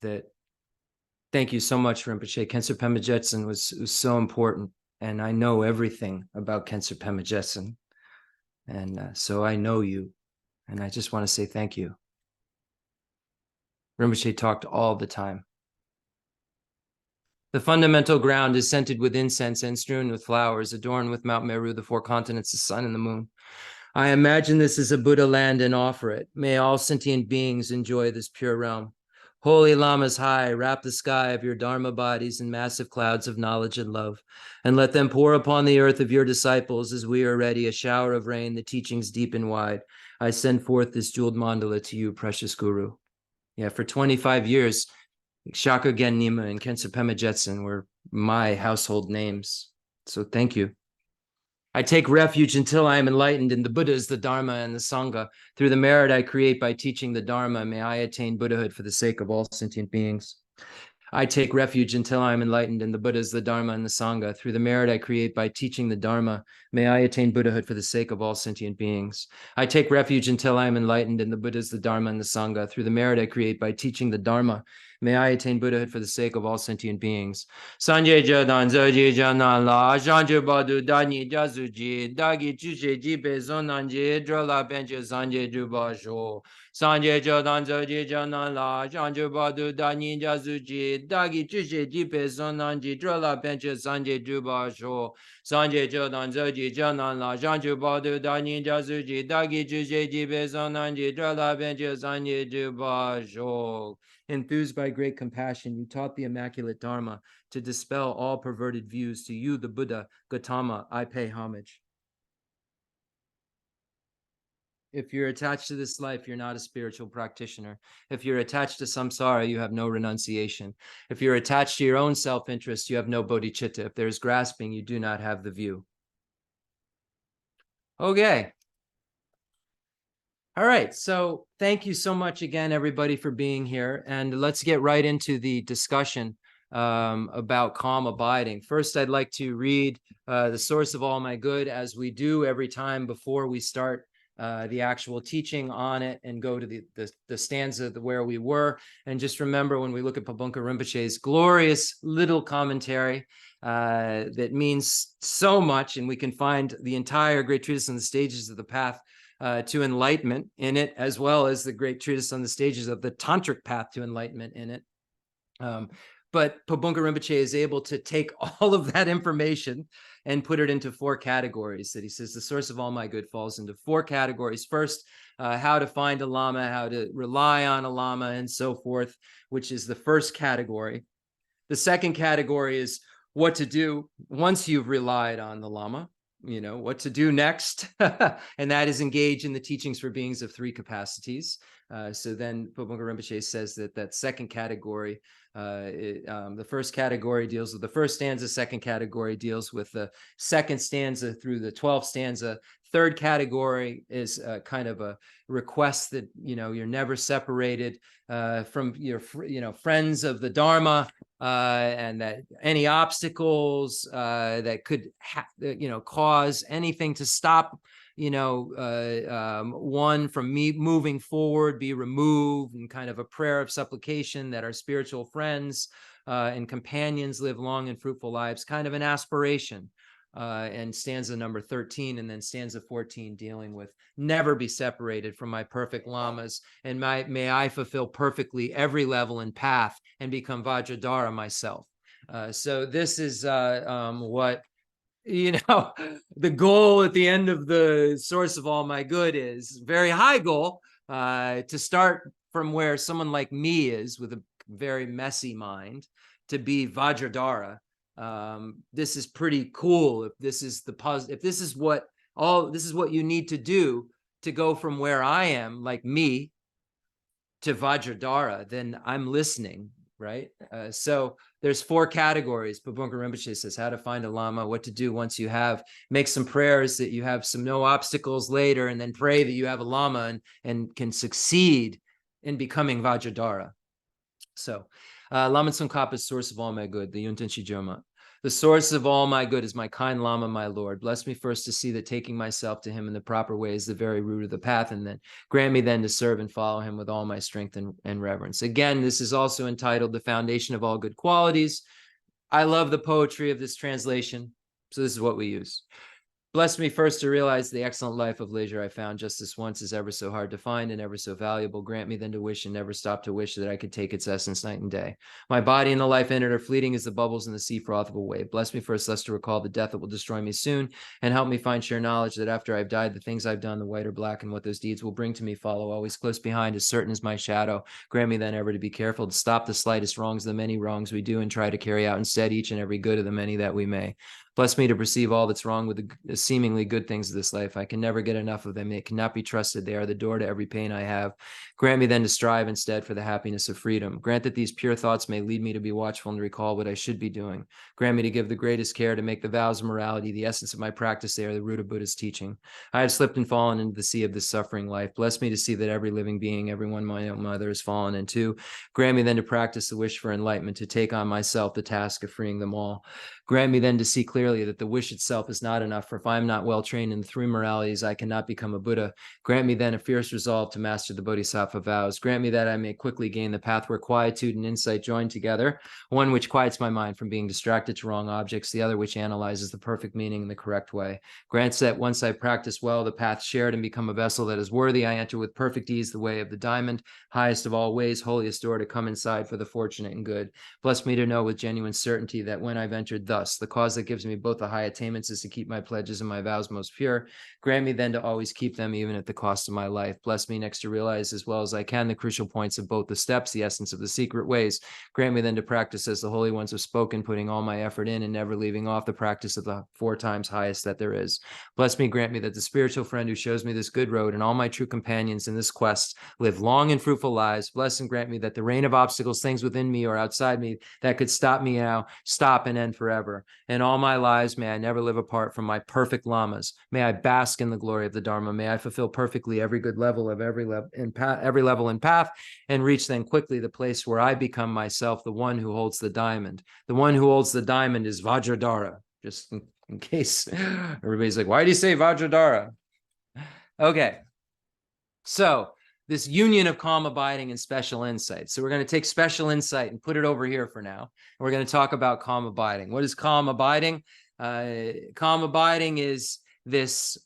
that thank you so much, Rinpoche. Khenso Pema Jetson was so important. And I know everything about Khenso Pema Jetson. And so I know you. And I just want to say thank you. Rinpoche talked all the time. The fundamental ground is scented with incense and strewn with flowers, adorned with Mount Meru, the four continents, the sun, and the moon. I imagine this is a Buddha land and offer it. May all sentient beings enjoy this pure realm. Holy Lamas high, wrap the sky of your Dharma bodies in massive clouds of knowledge and love, and let them pour upon the earth of your disciples as we are ready, a shower of rain, the teachings deep and wide. I send forth this jeweled mandala to you, precious Guru. Yeah, for 25 years, Shaka Gen Nima and Khenso Pema Jetson were my household names. So thank you. I take refuge until I am enlightened in the Buddhas, the Dharma, and the Sangha. Through the merit I create by teaching the Dharma, may I attain Buddhahood for the sake of all sentient beings. I take refuge until I am enlightened in the Buddhas, the Dharma, and the Sangha. Through the merit I create by teaching the Dharma, may I attain Buddhahood for the sake of all sentient beings. I take refuge until I am enlightened in the Buddhas, the Dharma, and the Sangha. Through the merit I create by teaching the Dharma, may I attain Buddhahood for the sake of all sentient beings. Sanje jadan zoji janan la shanje badu dani jazuji dagi chushe jipe zonanje drola benche sanje jubasho. Sanje jadan zoji janan la shanje badu dani jazuji dagi chushe jipe zonanje drola benche sanje jubasho. Sanje jadan zoji janan la shanje badu dani jazuji dagi chushe jipe zonanje drola benche sanje jubasho. Enthused by great compassion, you taught the Immaculate Dharma to dispel all perverted views. To you, the Buddha, Gautama, I pay homage. If you're attached to this life, you're not a spiritual practitioner. If you're attached to samsara, you have no renunciation. If you're attached to your own self-interest, you have no bodhicitta. If there's grasping, you do not have the view. Okay. All right, so thank you so much again, everybody, for being here. And let's get right into the discussion about calm abiding. First, I'd like to read the source of all my good, as we do every time before we start the actual teaching on it and go to the stanza where we were. And just remember, when we look at Pabunka Rinpoche's glorious little commentary, that means so much, and we can find the entire great treatise on the stages of the path to enlightenment in it, as well as the great treatise on the stages of the tantric path to enlightenment in it. But Pabunka Rinpoche is able to take all of that information and put it into four categories that he says the source of all my good falls into four categories. First, how to find a lama, how to rely on a lama, and so forth, which is the first category. The second category is what to do once you've relied on the lama. You know, what to do next, and that is engage in the teachings for beings of three capacities. So then Pabunka Rinpoche says that second category, the first category deals with the first stanza, second category deals with the second stanza through the 12th stanza. Third category is kind of a request that, you know, you're never separated from your, friends of the Dharma, and that any obstacles that could, cause anything to stop, one from me moving forward be removed, and kind of a prayer of supplication that our spiritual friends and companions live long and fruitful lives, kind of an aspiration. And stanza number 13, and then stanza 14 dealing with never be separated from my perfect lamas, and may I fulfill perfectly every level and path and become Vajradhara myself. So this is what, the goal at the end of the source of all my good is. Very high goal, to start from where someone like me is with a very messy mind, to be Vajradhara. This is pretty cool. If this is if this is what you need to do to go from where I am, like me, to Vajradhara, then I'm listening, right? So there's 4 categories. Pabunka Rinpoche says how to find a Lama, what to do once you have, make some prayers that you have some no obstacles later, and then pray that you have a Lama and can succeed in becoming Vajradhara. So, Lama Tsongkhapa's source of all my good, the Yunten Shijoma. The source of all my good is my kind Lama, my Lord. Bless me first to see that taking myself to him in the proper way is the very root of the path, and then grant me then to serve and follow him with all my strength and reverence. Again, this is also entitled The Foundation of All Good Qualities. I love the poetry of this translation, so this is what we use. Bless me first to realize the excellent life of leisure I found just this once is ever so hard to find and ever so valuable. Grant me then to wish and never stop to wish that I could take its essence night and day. My body and the life in it are fleeting as the bubbles in the sea froth of a wave. Bless me first thus to recall the death that will destroy me soon, and help me find sure knowledge that after I've died, the things I've done, the white or black, and what those deeds will bring to me follow always close behind, as certain as my shadow. Grant me then ever to be careful to stop the slightest wrongs, the many wrongs we do, and try to carry out instead each and every good of the many that we may. Bless me to perceive all that's wrong with the seemingly good things of this life. I can never get enough of them. They cannot be trusted. They are the door to every pain I have. Grant me then to strive instead for the happiness of freedom. Grant that these pure thoughts may lead me to be watchful and to recall what I should be doing. Grant me to give the greatest care to make the vows of morality the essence of my practice. They are the root of Buddha's teaching. I have slipped and fallen into the sea of this suffering life. Bless me to see that every living being, everyone my own mother, has fallen into. Grant me then to practice the wish for enlightenment, to take on myself the task of freeing them all. Grant me then to see clearly that the wish itself is not enough, for if I am not well trained in the 3 moralities, I cannot become a Buddha. Grant me then a fierce resolve to master the Bodhisattva vows. Grant me that I may quickly gain the path where quietude and insight join together, one which quiets my mind from being distracted to wrong objects, the other which analyzes the perfect meaning in the correct way. Grants that once I practice well the path shared and become a vessel that is worthy, I enter with perfect ease the way of the diamond, highest of all ways, holiest door to come inside for the fortunate and good. Bless me to know with genuine certainty that when I've entered thus, the cause that gives me both the high attainments is to keep my pledges and my vows most pure. Grant me then to always keep them even at the cost of my life. Bless me next to realize as well as I can the crucial points of both the steps, the essence of the secret ways. Grant me then to practice as the holy ones have spoken, putting all my effort in and never leaving off the practice of the 4 times highest that there is. Bless me, grant me that the spiritual friend who shows me this good road and all my true companions in this quest live long and fruitful lives. Bless and grant me that the rain of obstacles, things within me or outside me that could stop me now, stop and end forever. In all my lives, may I never live apart from my perfect lamas. May I bask in the glory of the Dharma. May I fulfill perfectly every good level of every level and path, and reach then quickly the place where I become myself, the one who holds the diamond. The one who holds the diamond is Vajradhara. Just in case everybody's like, why do you say Vajradhara? Okay, so this union of calm abiding and special insight. So we're going to take special insight and put it over here for now. And we're going to talk about calm abiding. What is calm abiding? Calm abiding is this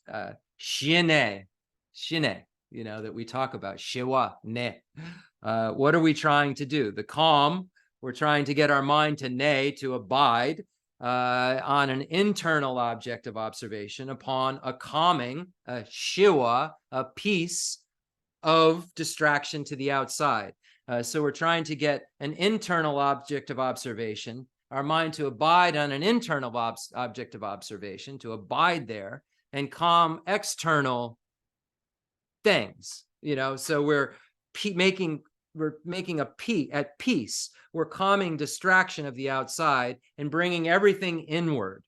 shine, that we talk about, shiwa, ne. What are we trying to do? The calm, we're trying to get our mind to ne, to abide on an internal object of observation upon a calming, a shiwa, a peace of distraction to the outside. So we're trying to get an internal object of observation, our mind to abide on an internal object of observation, to abide there and calm external things, so we're making at peace. We're calming distraction of the outside and bringing everything inward,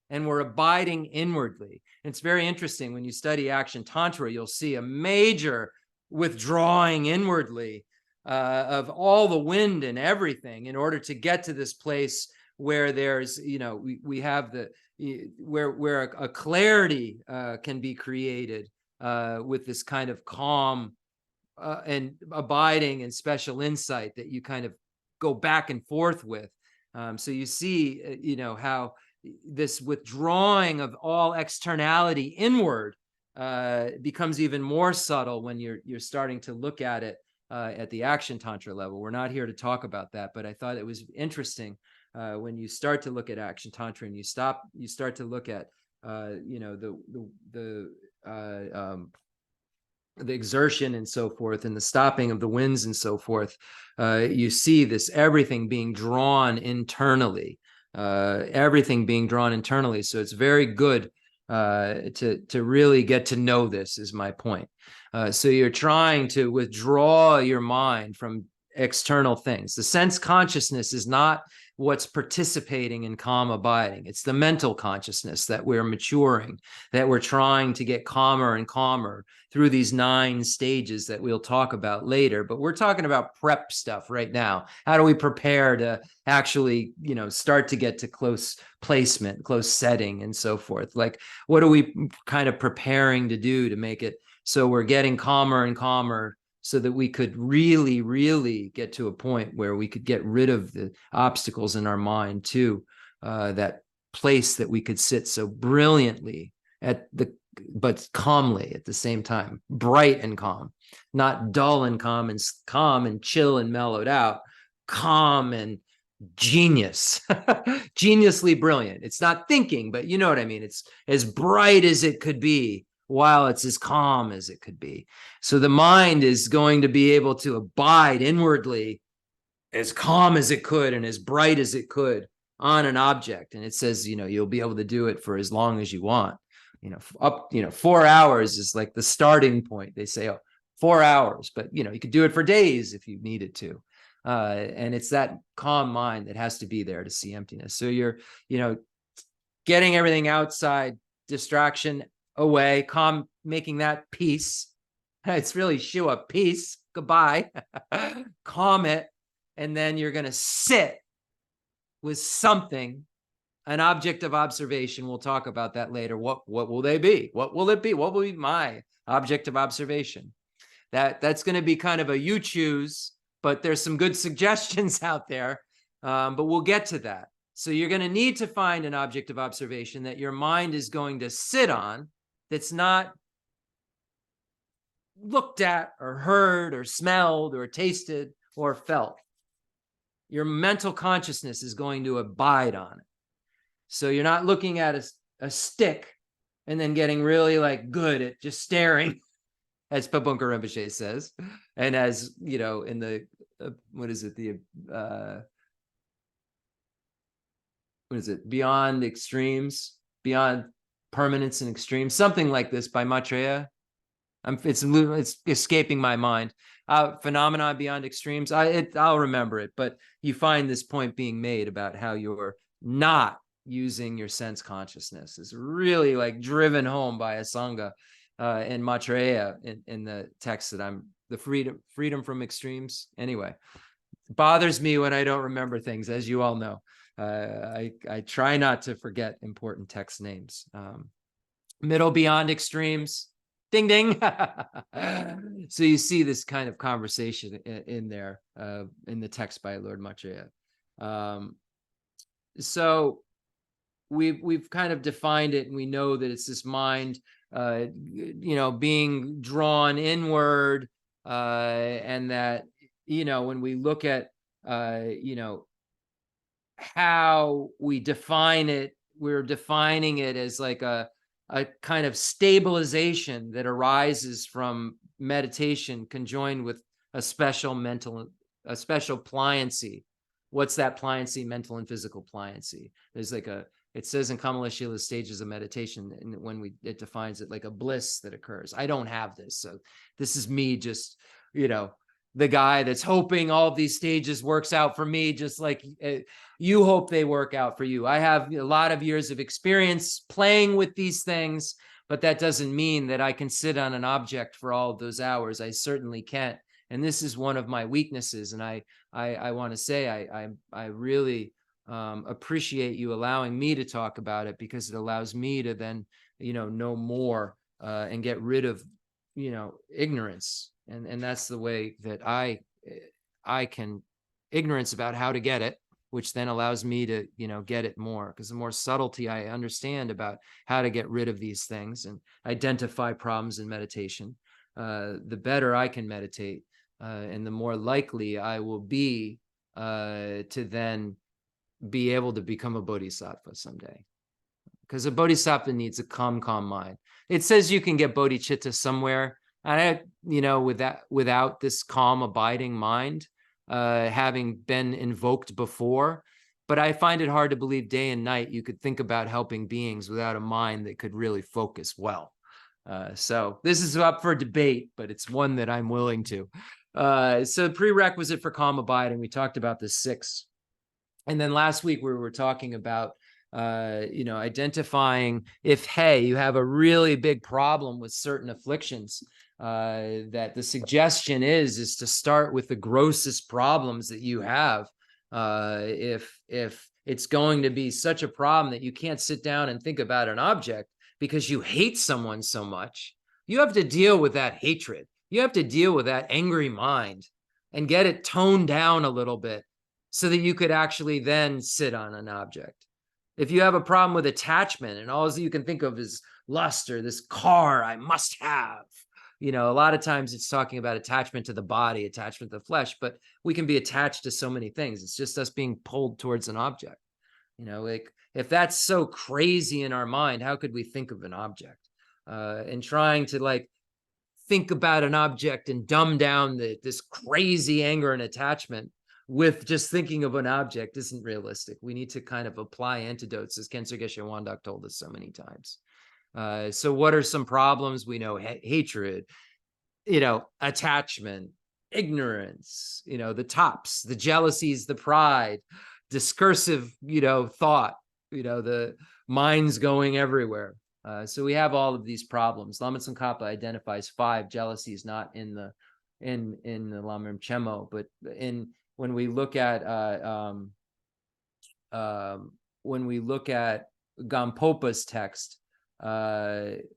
and we're abiding inwardly. And it's very interesting when you study action tantra, you'll see a major withdrawing inwardly of all the wind and everything in order to get to this place where there's, we have where a clarity can be created with this kind of calm and abiding and special insight that you kind of go back and forth with. So you see, how this withdrawing of all externality inward becomes even more subtle when you're starting to look at it at the action tantra level. We're not here to talk about that, but I thought it was interesting when you start to look at action tantra and you start to look at the exertion and so forth, and the stopping of the winds and so forth. You see this everything being drawn internally, So it's very good to really get to know this is my point. So you're trying to withdraw your mind from external things. The sense consciousness is not what's participating in calm abiding. It's the mental consciousness that we're maturing, that we're trying to get calmer and calmer through these 9 stages that we'll talk about later. But we're talking about prep stuff right now. How do we prepare to actually, start to get to close placement, close setting, and so forth? Like, what are we kind of preparing to do to make it so we're getting calmer and calmer, so that we could really, really get to a point where we could get rid of the obstacles in our mind to that place that we could sit so brilliantly but calmly at the same time, bright and calm, not dull and calm and chill and mellowed out, calm and genius, geniusly brilliant. It's not thinking, but you know what I mean? It's as bright as it could be while it's as calm as it could be. So the mind is going to be able to abide inwardly as calm as it could and as bright as it could on an object. And it says, you'll be able to do it for as long as you want. 4 hours is like the starting point. They say, 4 hours, but you could do it for days if you needed to. And it's that calm mind that has to be there to see emptiness. So you're, getting everything outside, distraction away, calm, making that peace. It's really Shua, peace, goodbye. Calm it. And then you're going to sit with something, an object of observation. We'll talk about that later. What will they be? What will it be? What will be my object of observation? That's going to be kind of a you choose, but there's some good suggestions out there. But we'll get to that. So you're going to need to find an object of observation that your mind is going to sit on, that's not looked at or heard or smelled or tasted or felt. Your mental consciousness is going to abide on it. So you're not looking at a stick and then getting really good at just staring, as Pabunka Rinpoche says. And as, in the, Beyond Extremes, Beyond Permanence and Extremes, something like this by Maitreya. It's escaping my mind. Phenomenon Beyond Extremes. I'll remember it, but you find this point being made about how you're not using your sense consciousness is really driven home by Asanga and Maitreya in the text that the freedom from extremes. Anyway, it bothers me when I don't remember things, as you all know. I try not to forget important text names. Middle Beyond Extremes. Ding, ding. So you see this kind of conversation in there, in the text by Lord Maitreya. So we've kind of defined it, and we know that it's this mind, being drawn inward, and that, when we look at, how we define it, we're defining it as a kind of stabilization that arises from meditation conjoined with a special pliancy. What's that pliancy? Mental and physical pliancy. There's it says in Kamala Shila's stages of meditation, and when it defines it like a bliss that occurs. I don't have this. So this is me just, the guy that's hoping all of these stages works out for me, just like you hope they work out for you. I have a lot of years of experience playing with these things, but that doesn't mean that I can sit on an object for all of those hours. I certainly can't. And this is one of my weaknesses. And I want to say, I really appreciate you allowing me to talk about it, because it allows me to then, know more and get rid of, ignorance. And that's the way that I can ignorance about how to get it, which then allows me to, get it more, because the more subtlety I understand about how to get rid of these things and identify problems in meditation, the better I can meditate, and the more likely I will be to then be able to become a bodhisattva someday. Because a bodhisattva needs a calm mind. It says you can get bodhicitta somewhere. And without this calm, abiding mind, having been invoked before, But I find it hard to believe day and night you could think about helping beings without a mind that could really focus well. So this is up for debate, but it's one that I'm willing to. So prerequisite for calm abiding, we talked about the 6. And then last week we were talking about, identifying if, hey, you have a really big problem with certain afflictions, that the suggestion is to start with the grossest problems that you have. If it's going to be such a problem that you can't sit down and think about an object because you hate someone so much, you have to deal with that hatred. You have to deal with that angry mind and get it toned down a little bit so that you could actually then sit on an object. If you have a problem with attachment and all you can think of is lust or this car I must have, a lot of times it's talking about attachment to the body, attachment to the flesh, but we can be attached to so many things. It's just us being pulled towards an object. Like if that's so crazy in our mind, how could we think of an object? And trying to think about an object and dumb down this crazy anger and attachment with just thinking of an object isn't realistic. We need to kind of apply antidotes, as Kensei Geshe Wandok told us so many times. So what are some problems? We know hatred, attachment, ignorance, the tops, the jealousies, the pride, discursive, thought, the mind's going everywhere. So we have all of these problems. Lama Tsongkhapa identifies 5 jealousies, not in the Lamrim Chemo, but when we look at Gampopa's text,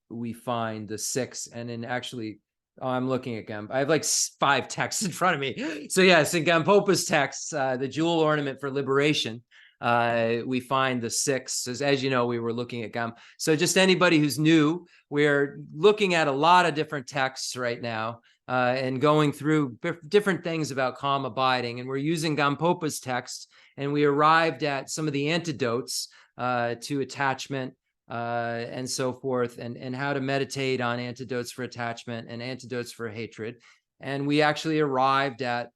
we find the 6, and in actually, I'm looking at Gam. I have 5 texts in front of me. So yes, in Gampopa's text, the jewel ornament for liberation, we find the 6. As you know, we were looking at Gam. So just anybody who's new, we're looking at a lot of different texts right now, and going through different things about calm abiding. And we're using Gampopa's text, and we arrived at some of the antidotes to attachment, and so forth, and how to meditate on antidotes for attachment and antidotes for hatred. And we actually arrived at,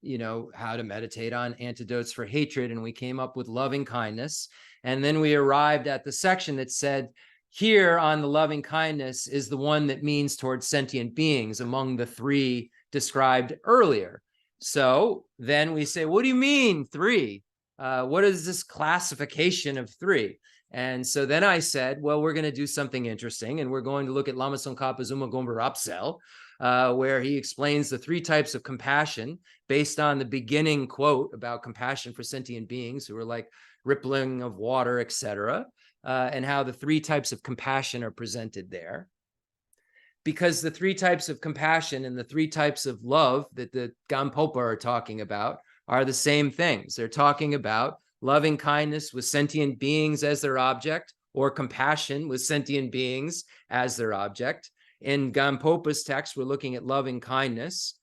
how to meditate on antidotes for hatred, and we came up with loving kindness. And then we arrived at the section that said, here on the loving kindness is the one that means towards sentient beings among the 3 described earlier. So then we say, what do you mean 3? What is this classification of 3? And so then I said, well, we're going to do something interesting, and we're going to look at Lama Tsongkhapa's Umagomba Rapsel, where he explains the 3 types of compassion based on the beginning quote about compassion for sentient beings who are like rippling of water, etc., and how the 3 types of compassion are presented there. Because the 3 types of compassion and the 3 types of love that the Gampopa are talking about are the same things. They're talking about loving kindness with sentient beings as their object, or compassion with sentient beings as their object. In Gampopa's text, we're looking at loving kindness,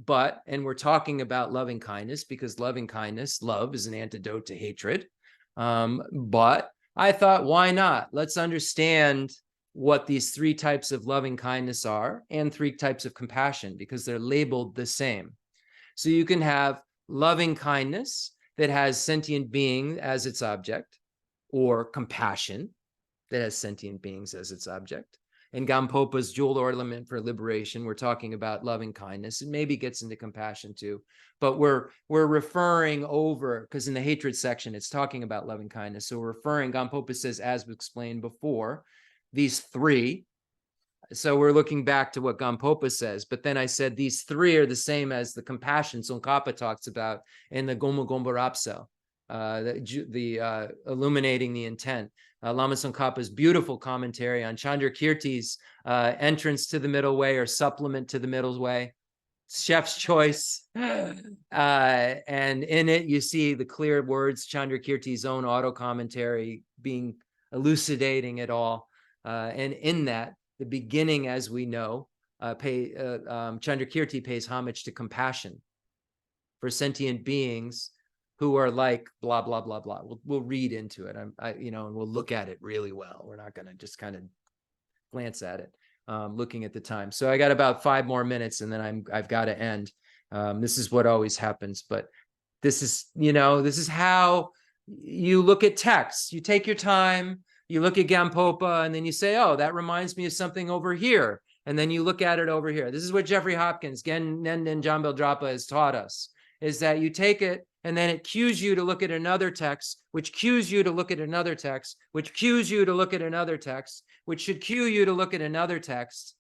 and we're talking about loving kindness because loving kindness, love, is an antidote to hatred. But I thought, why not? Let's understand what these 3 types of loving kindness are and 3 types of compassion, because they're labeled the same. So you can have loving kindness that has sentient being as its object, or compassion that has sentient beings as its object. In Gampopa's jewel ornament for liberation, we're talking about loving kindness. It maybe gets into compassion too, but we're referring over, because in the hatred section, it's talking about loving kindness. So we're referring, Gampopa says, as we explained before, these 3. So we're looking back to what Gampopa says, but then I said these 3 are the same as the compassion Tsongkhapa talks about in the Gomu Gomba Rapsel, the illuminating the intent. Lama Tsongkhapa's beautiful commentary on Chandrakirti's entrance to the middle way, or supplement to the middle way, chef's choice. And in it, you see the clear words, Chandrakirti's own auto commentary elucidating it all. And in that, the beginning, as we know, Chandrakirti pays homage to compassion for sentient beings who are like blah, blah, blah, blah. We'll read into it, and we'll look at it really well. We're not going to just kind of glance at it, looking at the time. So I got about 5 more minutes, and then I've got to end. This is what always happens, but this is how you look at texts, you take your time, you look at Gampopa, and then you say, oh, that reminds me of something over here. And then you look at it over here. This is what Jeffrey Hopkins, Gen Nenden Jambel Drapa, has taught us, is that you take it and then it cues you to look at another text, which cues you to look at another text, which cues you to look at another text, which should cue you to look at another text.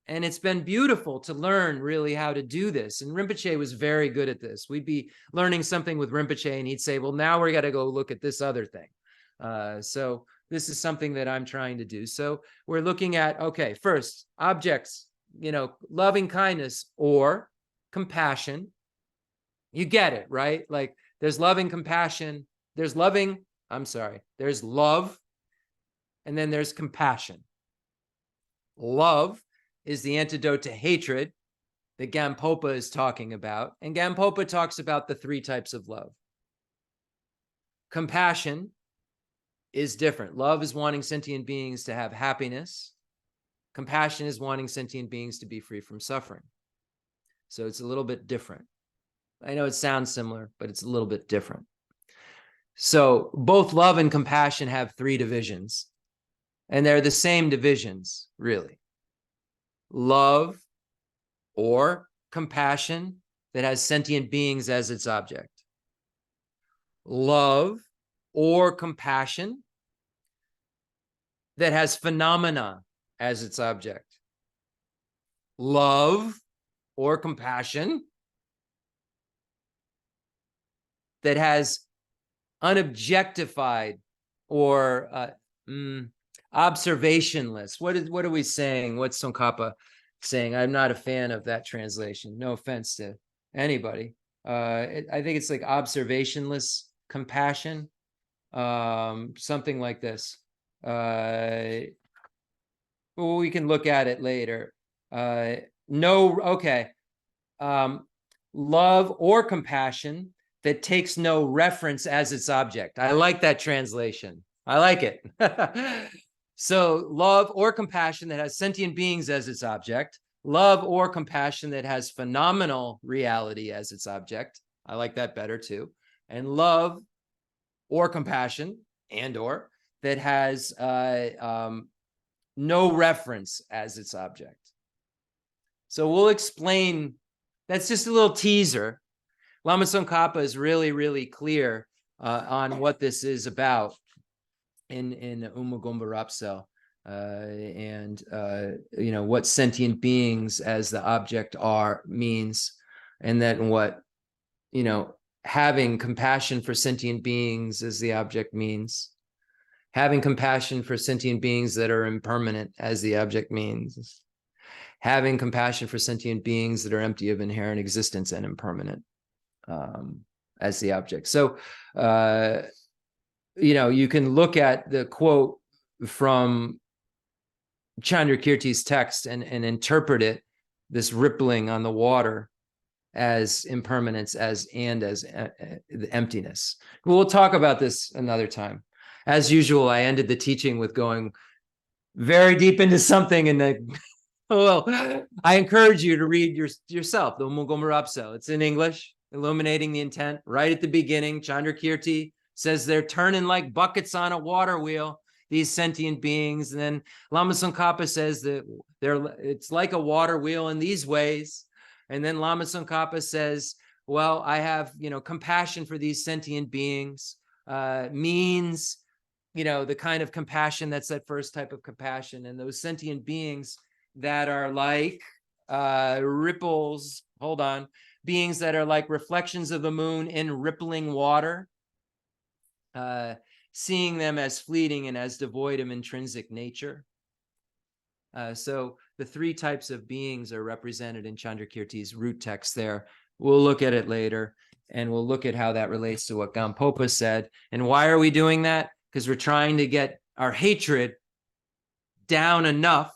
And it's been beautiful to learn really how to do this. And Rinpoche was very good at this. We'd be learning something with Rinpoche and he'd say, well, now we got to go look at this other thing. So this is something that I'm trying to do. So we're looking at, okay, first, objects, loving kindness or compassion. You get it, right? Like there's loving compassion, there's love, and then there's compassion. Love is the antidote to hatred that Gampopa is talking about. And Gampopa talks about the 3 types of love. Compassion is different. Love is wanting sentient beings to have happiness. Compassion is wanting sentient beings to be free from suffering. So it's a little bit different. I know it sounds similar, but it's a little bit different. So both love and compassion have 3 divisions, and they're the same divisions, really. Love or compassion that has sentient beings as its object. Love or compassion that has phenomena as its object. Love or compassion that has unobjectified or observationless. What are we saying? What's Tsongkhapa saying? I'm not a fan of that translation. No offense to anybody. I think it's like observationless compassion, something like this. Well, we can look at it later. Love or compassion that takes no reference as its object. I like that translation. I like it. So love or compassion that has sentient beings as its object. Love or compassion that has phenomenal reality as its object. I like that better too. And love or compassion or that has no reference as its object. So we'll explain. That's just a little teaser. Lama Tsongkhapa is really, really clear on what this is about in Umagomba Rapsel, and what sentient beings as the object means, and then what having compassion for sentient beings as the object means, having compassion for sentient beings that are impermanent as the object means, having compassion for sentient beings that are empty of inherent existence and impermanent as the object. So, you can look at the quote from Chandrakirti's text and interpret it, this rippling on the water, as impermanence, as emptiness. We'll talk about this another time. As usual, I ended the teaching with going very deep into something, and well, I encourage you to read yourself, the Umagomba Rapsel. It's in English, illuminating the intent. Right at the beginning, Chandrakirti says they're turning like buckets on a water wheel, these sentient beings. And then Lama Tsongkhapa says that it's like a water wheel in these ways. And then Lama Tsongkhapa says, well, I have, compassion for these sentient beings, means, the kind of compassion that's that first type of compassion. And those sentient beings that are like ripples, beings that are like reflections of the moon in rippling water, seeing them as fleeting and as devoid of intrinsic nature. So the 3 types of beings are represented in Chandrakirti's root text there. We'll look at it later, and we'll look at how that relates to what Gampopa said. And why are we doing that? Because we're trying to get our hatred down enough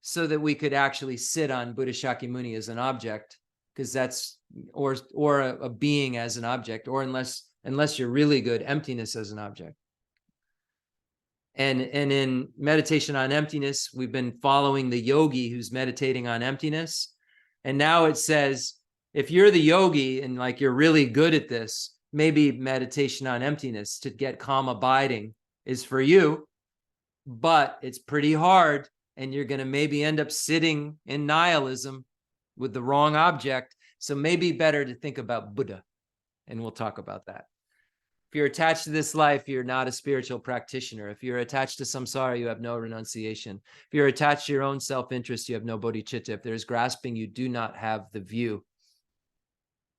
so that we could actually sit on Buddha Shakyamuni as an object, because that's, or a being as an object, or unless you're really good, emptiness as an object. And in meditation on emptiness, we've been following the yogi who's meditating on emptiness. And now it says, if you're the yogi and like you're really good at this, maybe meditation on emptiness to get calm abiding is for you, but it's pretty hard, and you're going to maybe end up sitting in nihilism with the wrong object. So maybe better to think about Buddha, and we'll talk about that. If you're attached to this life, you're not a spiritual practitioner. If you're attached to samsara, you have no renunciation. If you're attached to your own self-interest, you have no bodhicitta. If there's grasping, you do not have the view.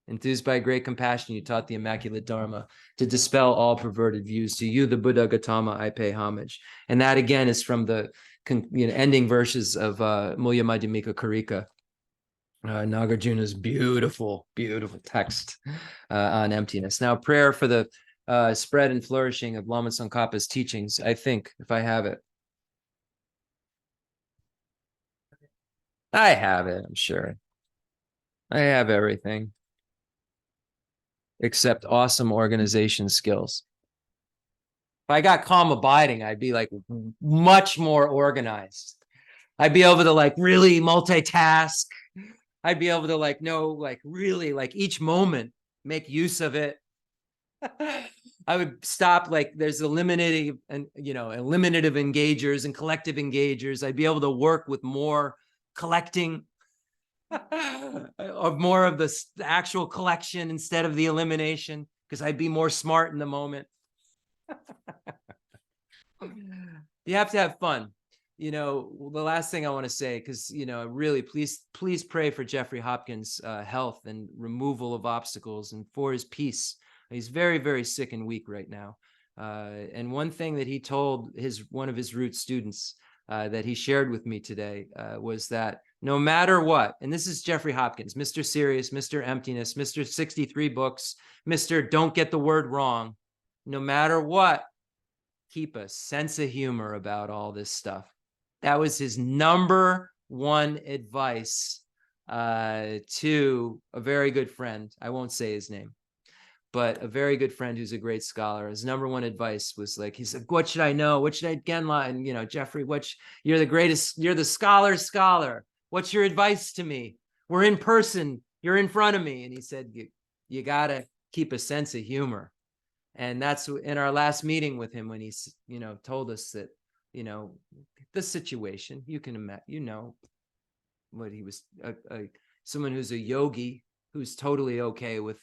Enthused by great compassion, you taught the immaculate Dharma to dispel all perverted views. To you, the Buddha Gautama, I pay homage. And that again is from the ending verses of Mulya Madhyamika Karika, Nagarjuna's beautiful, beautiful text on emptiness. Now, prayer for the spread and flourishing of Lama Tsongkhapa's teachings, I think, if I have it. I have it, I'm sure. I have everything except awesome organization skills. If I got calm abiding, I'd be like much more organized. I'd be able to like really multitask. I'd be able to like know, like really like each moment, make use of it. I would stop, like there's eliminative and eliminative engagers and collective engagers. I'd be able to work with more collecting of more of the actual collection instead of the elimination, because I'd be more smart in the moment. You have to have fun. The last thing I want to say, because really please pray for Jeffrey Hopkins' health and removal of obstacles, and for his peace. He's very, very sick and weak right now. And one thing that he told one of his root students that he shared with me today was that no matter what, and this is Jeffrey Hopkins, Mr. Serious, Mr. Emptiness, Mr. 63 books, Mr. Don't Get the Word Wrong, no matter what, keep a sense of humor about all this stuff. That was his number one advice to a very good friend. I won't say his name, but a very good friend who's a great scholar. His number one advice was like, he said, what should I know? What should I Genla? And Jeffrey, you're the greatest, you're the scholar's scholar. What's your advice to me? We're in person, you're in front of me. And he said, you gotta keep a sense of humor. And that's in our last meeting with him when he, told us that, the situation, you can imagine, what he was, someone who's a yogi, who's totally okay with,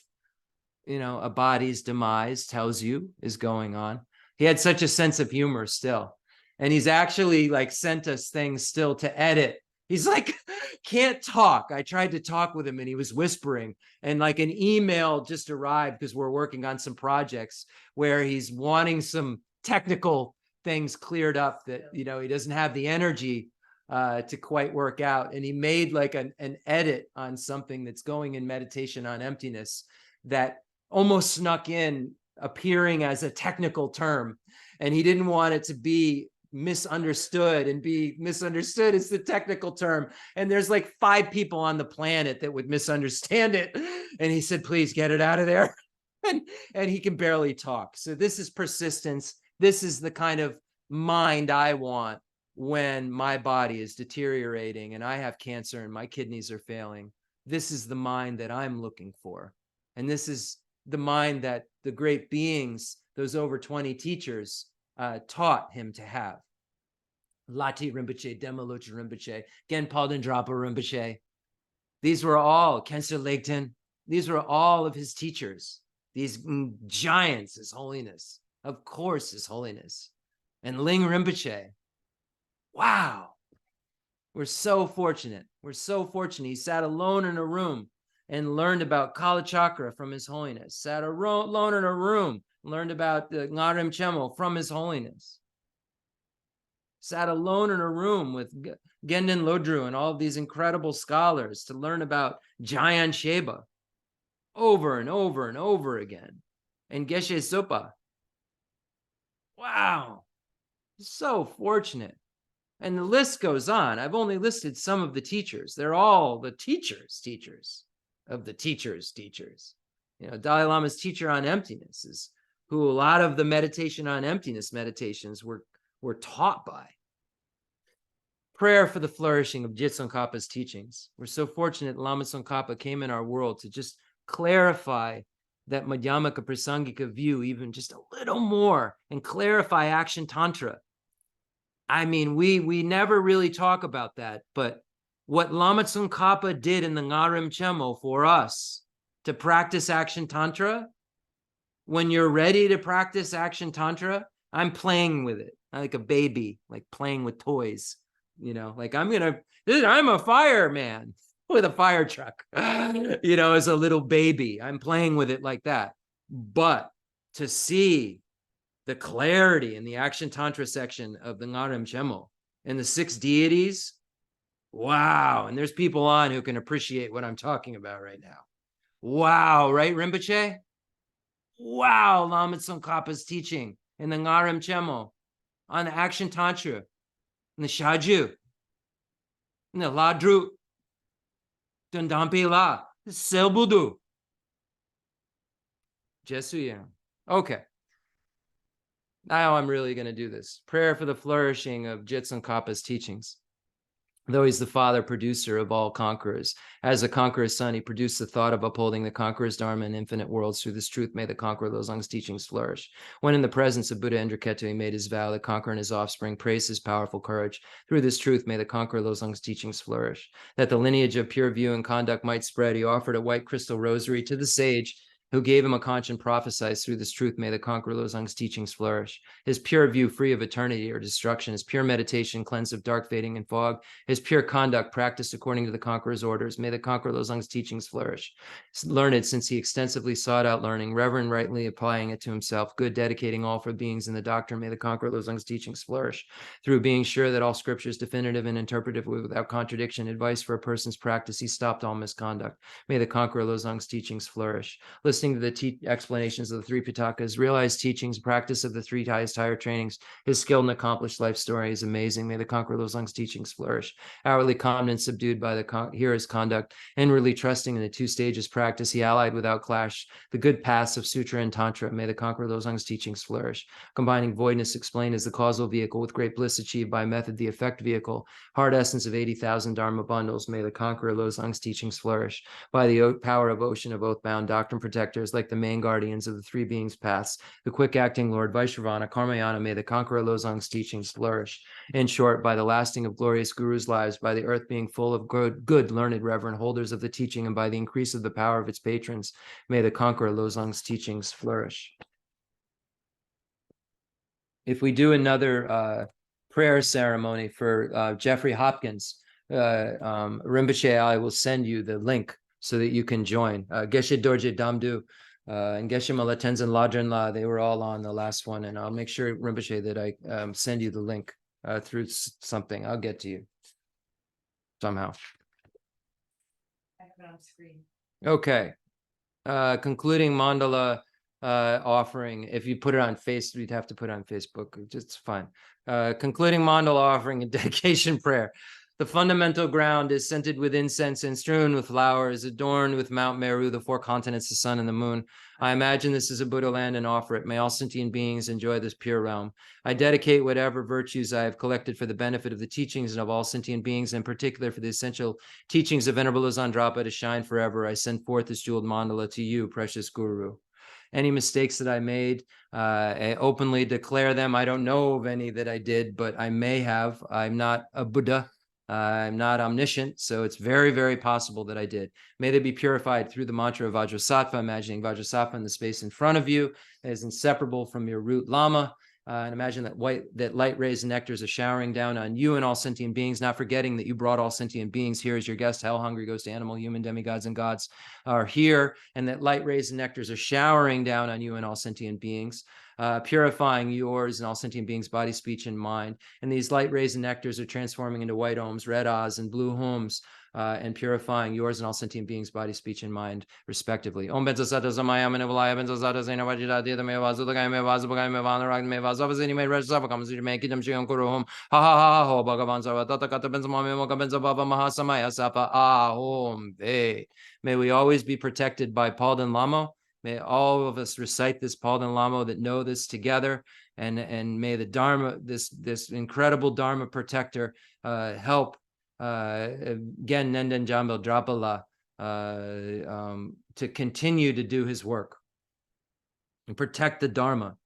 a body's demise, tells you is going on. He had such a sense of humor still. And he's actually like sent us things still to edit. He's like, can't talk. I tried to talk with him and he was whispering, and like an email just arrived because we're working on some projects where he's wanting some technical things cleared up that, he doesn't have the energy to quite work out. And he made like an edit on something that's going in meditation on emptiness that almost snuck in, appearing as a technical term. And he didn't want it to be misunderstood and be misunderstood. It's the technical term. And there's like 5 people on the planet that would misunderstand it. And he said, please get it out of there. And he can barely talk. So this is persistence. This is the kind of mind I want when my body is deteriorating and I have cancer and my kidneys are failing. This is the mind that I'm looking for. And this is the mind that the great beings, those over 20 teachers, taught him to have. Lati Rinpoche, Demalocha Rinpoche, Genpal Drapa Rinpoche. These were all, Kensur Legten, these were all of his teachers. These giants, His Holiness, of course, His Holiness. And Ling Rinpoche. Wow. We're so fortunate. We're so fortunate. He sat alone in a room and learned about Kala Chakra from His Holiness. Sat alone in a room, learned about the Ngarim Chemo from His Holiness. Sat alone in a room with Gendon Lodru and all of these incredible scholars to learn about Jayan Sheba over and over and over again. And Geshe Supa. Wow. So fortunate. And the list goes on. I've only listed some of the teachers. They're all the teachers of the teachers. Dalai Lama's teacher on emptiness is who a lot of the meditation on emptiness meditations were taught by. Prayer for the flourishing of Jit Tsongkhapa's teachings. We're so fortunate Lama Tsongkhapa came in our world to just clarify that Madhyamaka Prasangika view even just a little more and clarify action tantra. I mean, we never really talk about that, but what Lama Tsongkhapa did in the Ngarim Chemo for us to practice action tantra, when you're ready to practice action tantra, I'm playing with it like a baby, like playing with toys, like I'm a fireman with a fire truck, as a little baby. I'm playing with it like that. But to see the clarity in the action tantra section of the Ngarim Chemo and the 6 deities, wow. And there's people on who can appreciate what I'm talking about right now. Wow, right, Rinpoche? Wow, Lama Tsongkhapa's teaching in the Ngarim Chemo on the action tantra, in the Shaju, in the Ladru, Dundampi La, Selbudu, Jesuyan. Okay. Now I'm really going to do this. Prayer for the flourishing of Tsongkhapa's teachings. Though he's the father producer of all conquerors, as a conqueror's son, he produced the thought of upholding the conqueror's dharma in infinite worlds. Through this truth, may the conqueror Losang's teachings flourish. When in the presence of Buddha Indraketu, he made his vow, the conqueror and his offspring praised his powerful courage. Through this truth, may the conqueror Losang's teachings flourish. That the lineage of pure view and conduct might spread, he offered a white crystal rosary to the sage who gave him a conch and prophesied. Through this truth, may the conqueror Losang's teachings flourish. His pure view, free of eternity or destruction, his pure meditation, cleansed of dark fading and fog, his pure conduct, practiced according to the conqueror's orders. May the conqueror Losang's teachings flourish. Learned, since he extensively sought out learning, reverend, rightly applying it to himself, good, dedicating all for beings in the doctrine. May the conqueror Losang's teachings flourish. Through being sure that all scripture is definitive and interpretive without contradiction, advice for a person's practice, he stopped all misconduct. May the conqueror Losang's teachings flourish. Listening to the explanations of the 3 Pitakas, realized teachings, practice of the 3 highest higher trainings, his skilled and accomplished life story is amazing. May the conqueror Losang's teachings flourish. Outwardly calm and subdued by the hearer's conduct, inwardly trusting in the 2 stages practice, he allied without clash the good paths of sutra and tantra. May the conqueror Losang's teachings flourish. Combining voidness explained as the causal vehicle with great bliss achieved by method, the effect vehicle, hard essence of 80,000 dharma bundles. May the conqueror Losang's teachings flourish. By the power of ocean of oath-bound doctrine protectors, like the main guardians of the 3 beings' paths, the quick-acting Lord Vaishravana, Karmayana, may the conqueror Losang's teachings flourish. In short, by the lasting of glorious gurus' lives, by the earth being full of good, learned, reverend holders of the teaching, and by the increase of the power of its patrons, may the conqueror Losang's teachings flourish. If we do another prayer ceremony for Jeffrey Hopkins, Rinpoche, I will send you the link so that you can join. Geshe Dorje Damdu and Geshe Mala Tenzin Ladran La, they were all on the last one, and I'll make sure, Rinpoche, that I send you the link through something. I'll get to you somehow. I have it on screen. Okay. Concluding mandala offering. If you put it on Facebook, you'd have to put it on Facebook. It's fine. Concluding mandala offering and dedication prayer. The fundamental ground is scented with incense and strewn with flowers, adorned with Mount Meru, the 4 continents, the sun and the moon. I imagine this is a Buddha land and offer it. May all sentient beings enjoy this pure realm. I dedicate whatever virtues I have collected for the benefit of the teachings and of all sentient beings, in particular for the essential teachings of Venerable Zandrapa to shine forever. I send forth this jeweled mandala to you, precious Guru. Any mistakes that I made, I openly declare them. I don't know of any that I did, but I may have. I'm not a Buddha. I'm not omniscient, so it's very, very possible that I did. May they be purified through the mantra of Vajrasattva, imagining Vajrasattva in the space in front of you as inseparable from your root Lama. And imagine that light rays and nectars are showering down on you and all sentient beings, not forgetting that you brought all sentient beings here as your guest. Hell hungry goes to animal, human, demigods, and gods are here, and that light rays and nectars are showering down on you and all sentient beings, purifying yours and all sentient beings' body, speech, and mind. And these light rays and nectars are transforming into white ohms, red ahs, and blue homes, and purifying yours and all sentient beings' body, speech, and mind, respectively. Om benzo sata zamaya menevalaya benzo sata zena vajida dida me vazu the guy me vazu bagay me vanarag me vazu avazini me rejava comes to make them shiam kuru hom ha ha ha ho bhagavan savatata kata benzo mame moka benzo baba mahasamaya sapa ahom ve. May we always be protected by Palden Lamo. May all of us recite this Palden Lamo that know this together, and may the Dharma, this incredible Dharma protector, help Gen Nenden Jambal Drapala to continue to do his work. and protect the Dharma.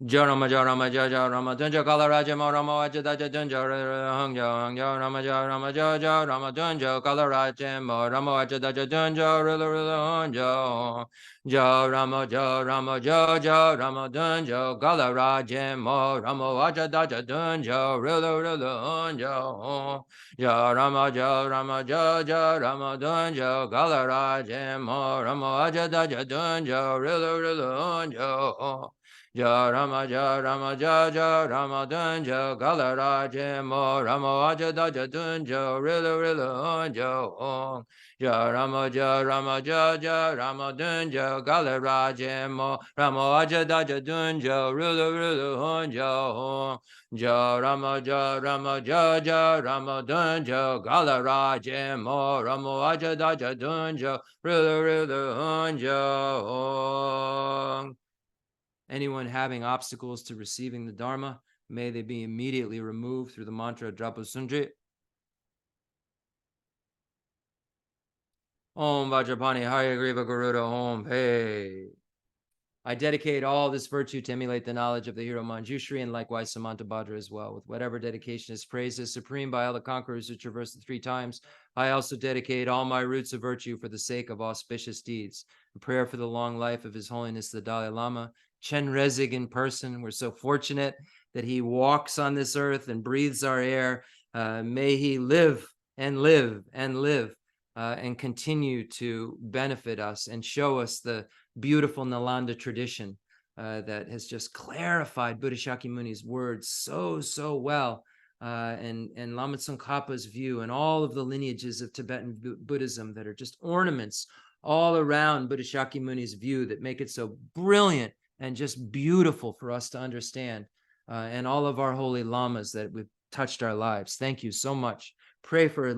Rama Rama Rama Dunja Kala Raja Rama Vajadaja Dunja Hangja Rama Rama Dunja Kala Raja Rama Vajadaja Dunja Rilla Rama Rama Dunja Kala Raja Rama Vajadaja Dunja Rilla Rama Rama Dunja Kala Raja Rama Vajadaja Dunja Rilla Rama Rama Rama Dunja Galaraja Mo Rama Aja Daja Dunja Rilla Unja Rama Rama Dunja Galaraja Mo Rama Aja Daja Dunja Rilla Unja Rama Rama Dunja Galaraja Mo Rama Aja Daja Dunja Rilla Unja. Anyone having obstacles to receiving the Dharma, may they be immediately removed through the mantra Drapa Sunjit. Om Vajrapani Hayagriva Garuda Om Hey. I dedicate all this virtue to emulate the knowledge of the hero Manjushri and likewise Samantabhadra as well. With whatever dedication is praised as supreme by all the conquerors who traverse the 3 times, I also dedicate all my roots of virtue for the sake of auspicious deeds. A prayer for the long life of His Holiness the Dalai Lama, Chen Rezig in person. We're so fortunate that he walks on this earth and breathes our air. May he live and live and live and continue to benefit us and show us the beautiful Nalanda tradition that has just clarified Buddha Shakyamuni's words so well, and Lama Tsongkhapa's view and all of the lineages of Tibetan Buddhism that are just ornaments all around Buddha Shakyamuni's view that make it so brilliant and just beautiful for us to understand, and all of our holy lamas that have touched our lives. Thank you so much. Pray for a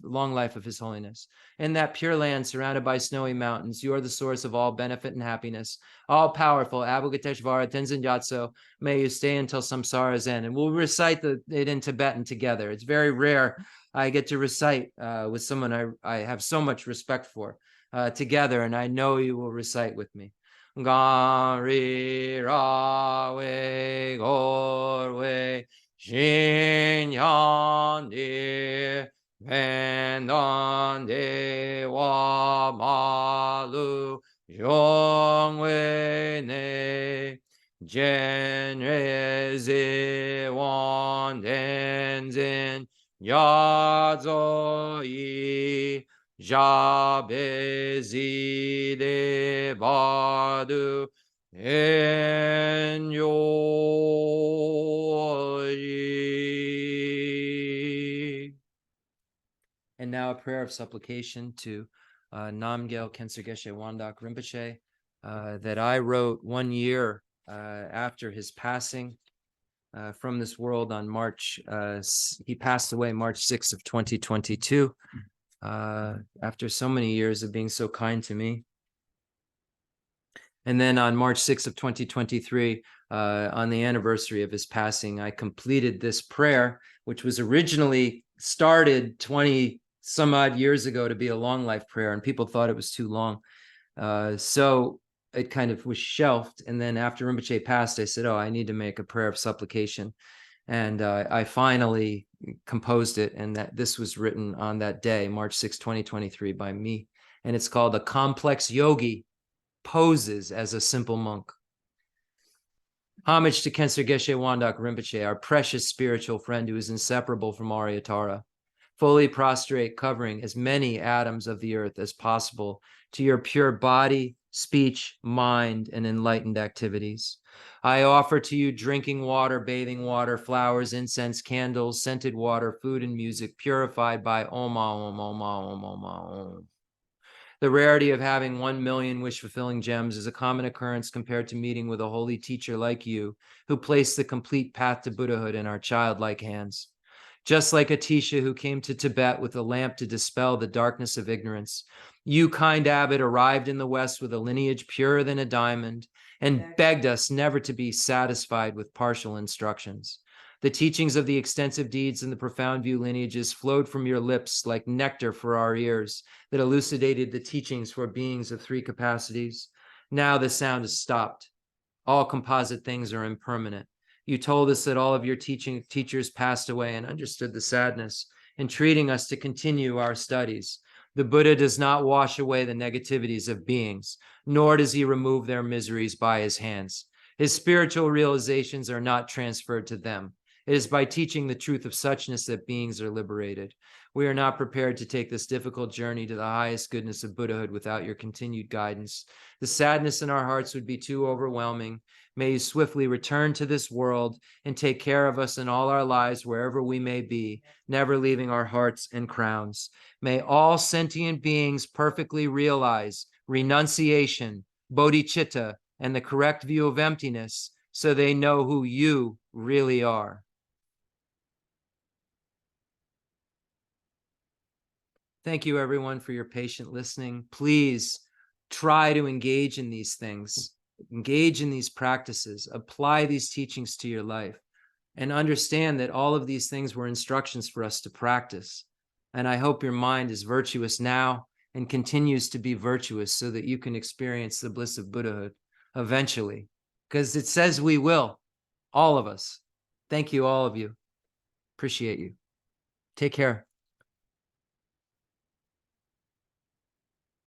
long life of His Holiness. In that pure land surrounded by snowy mountains, you are the source of all benefit and happiness. All powerful, Avalokiteshvara Tenzin Gyatso, may you stay until samsara's end. And we'll recite it in Tibetan together. It's very rare I get to recite with someone I have so much respect for together, and I know you will recite with me. Gari Rawe Gorwe Shinyan Di Vendan De Wa Malu Yongwe Ne Genrezi Wan Denzin Yazo Yi Jabezi De Badu And now a prayer of supplication to Namgyal Khyentse Geshe Wandak Rinpoche that I wrote 1 year after his passing from this world on March. He passed away March 6th of 2022 after so many years of being so kind to me. And then on March 6th of 2023, on the anniversary of his passing, I completed this prayer, which was originally started 20 some odd years ago to be a long life prayer, and people thought it was too long. So it kind of was shelved. And then after Rinpoche passed, I said, I need to make a prayer of supplication. And I finally composed it, and that this was written on that day, March 6, 2023, by me. And it's called A Complex Yogi Poses as a Simple Monk. Homage to Khyentse Geshe Wandak Rinpoche, our precious spiritual friend who is inseparable from Aryatara. Fully prostrate, covering as many atoms of the earth as possible to your pure body, speech, mind, and enlightened activities. I offer to you drinking water, bathing water, flowers, incense, candles, scented water, food, and music purified by Om, Om, Om, Om, Om, Om. The rarity of having 1 million wish-fulfilling gems is a common occurrence compared to meeting with a holy teacher like you, who placed the complete path to Buddhahood in our childlike hands. Just like Atisha, who came to Tibet with a lamp to dispel the darkness of ignorance, you, kind abbot, arrived in the West with a lineage purer than a diamond and begged us never to be satisfied with partial instructions. The teachings of the extensive deeds and the profound view lineages flowed from your lips like nectar for our ears that elucidated the teachings for beings of 3 capacities. Now the sound is stopped. All composite things are impermanent. You told us that all of your teachers passed away and understood the sadness, entreating us to continue our studies. The Buddha does not wash away the negativities of beings, nor does he remove their miseries by his hands. His spiritual realizations are not transferred to them. It is by teaching the truth of suchness that beings are liberated. We are not prepared to take this difficult journey to the highest goodness of Buddhahood without your continued guidance. The sadness in our hearts would be too overwhelming. May you swiftly return to this world and take care of us in all our lives, wherever we may be, never leaving our hearts and crowns. May all sentient beings perfectly realize renunciation, bodhicitta, and the correct view of emptiness, so they know who you really are. Thank you, everyone, for your patient listening. Please try to engage in these things, engage in these practices, apply these teachings to your life, and understand that all of these things were instructions for us to practice. And I hope your mind is virtuous now and continues to be virtuous so that you can experience the bliss of Buddhahood eventually, because it says we will, all of us. Thank you, all of you. Appreciate you. Take care.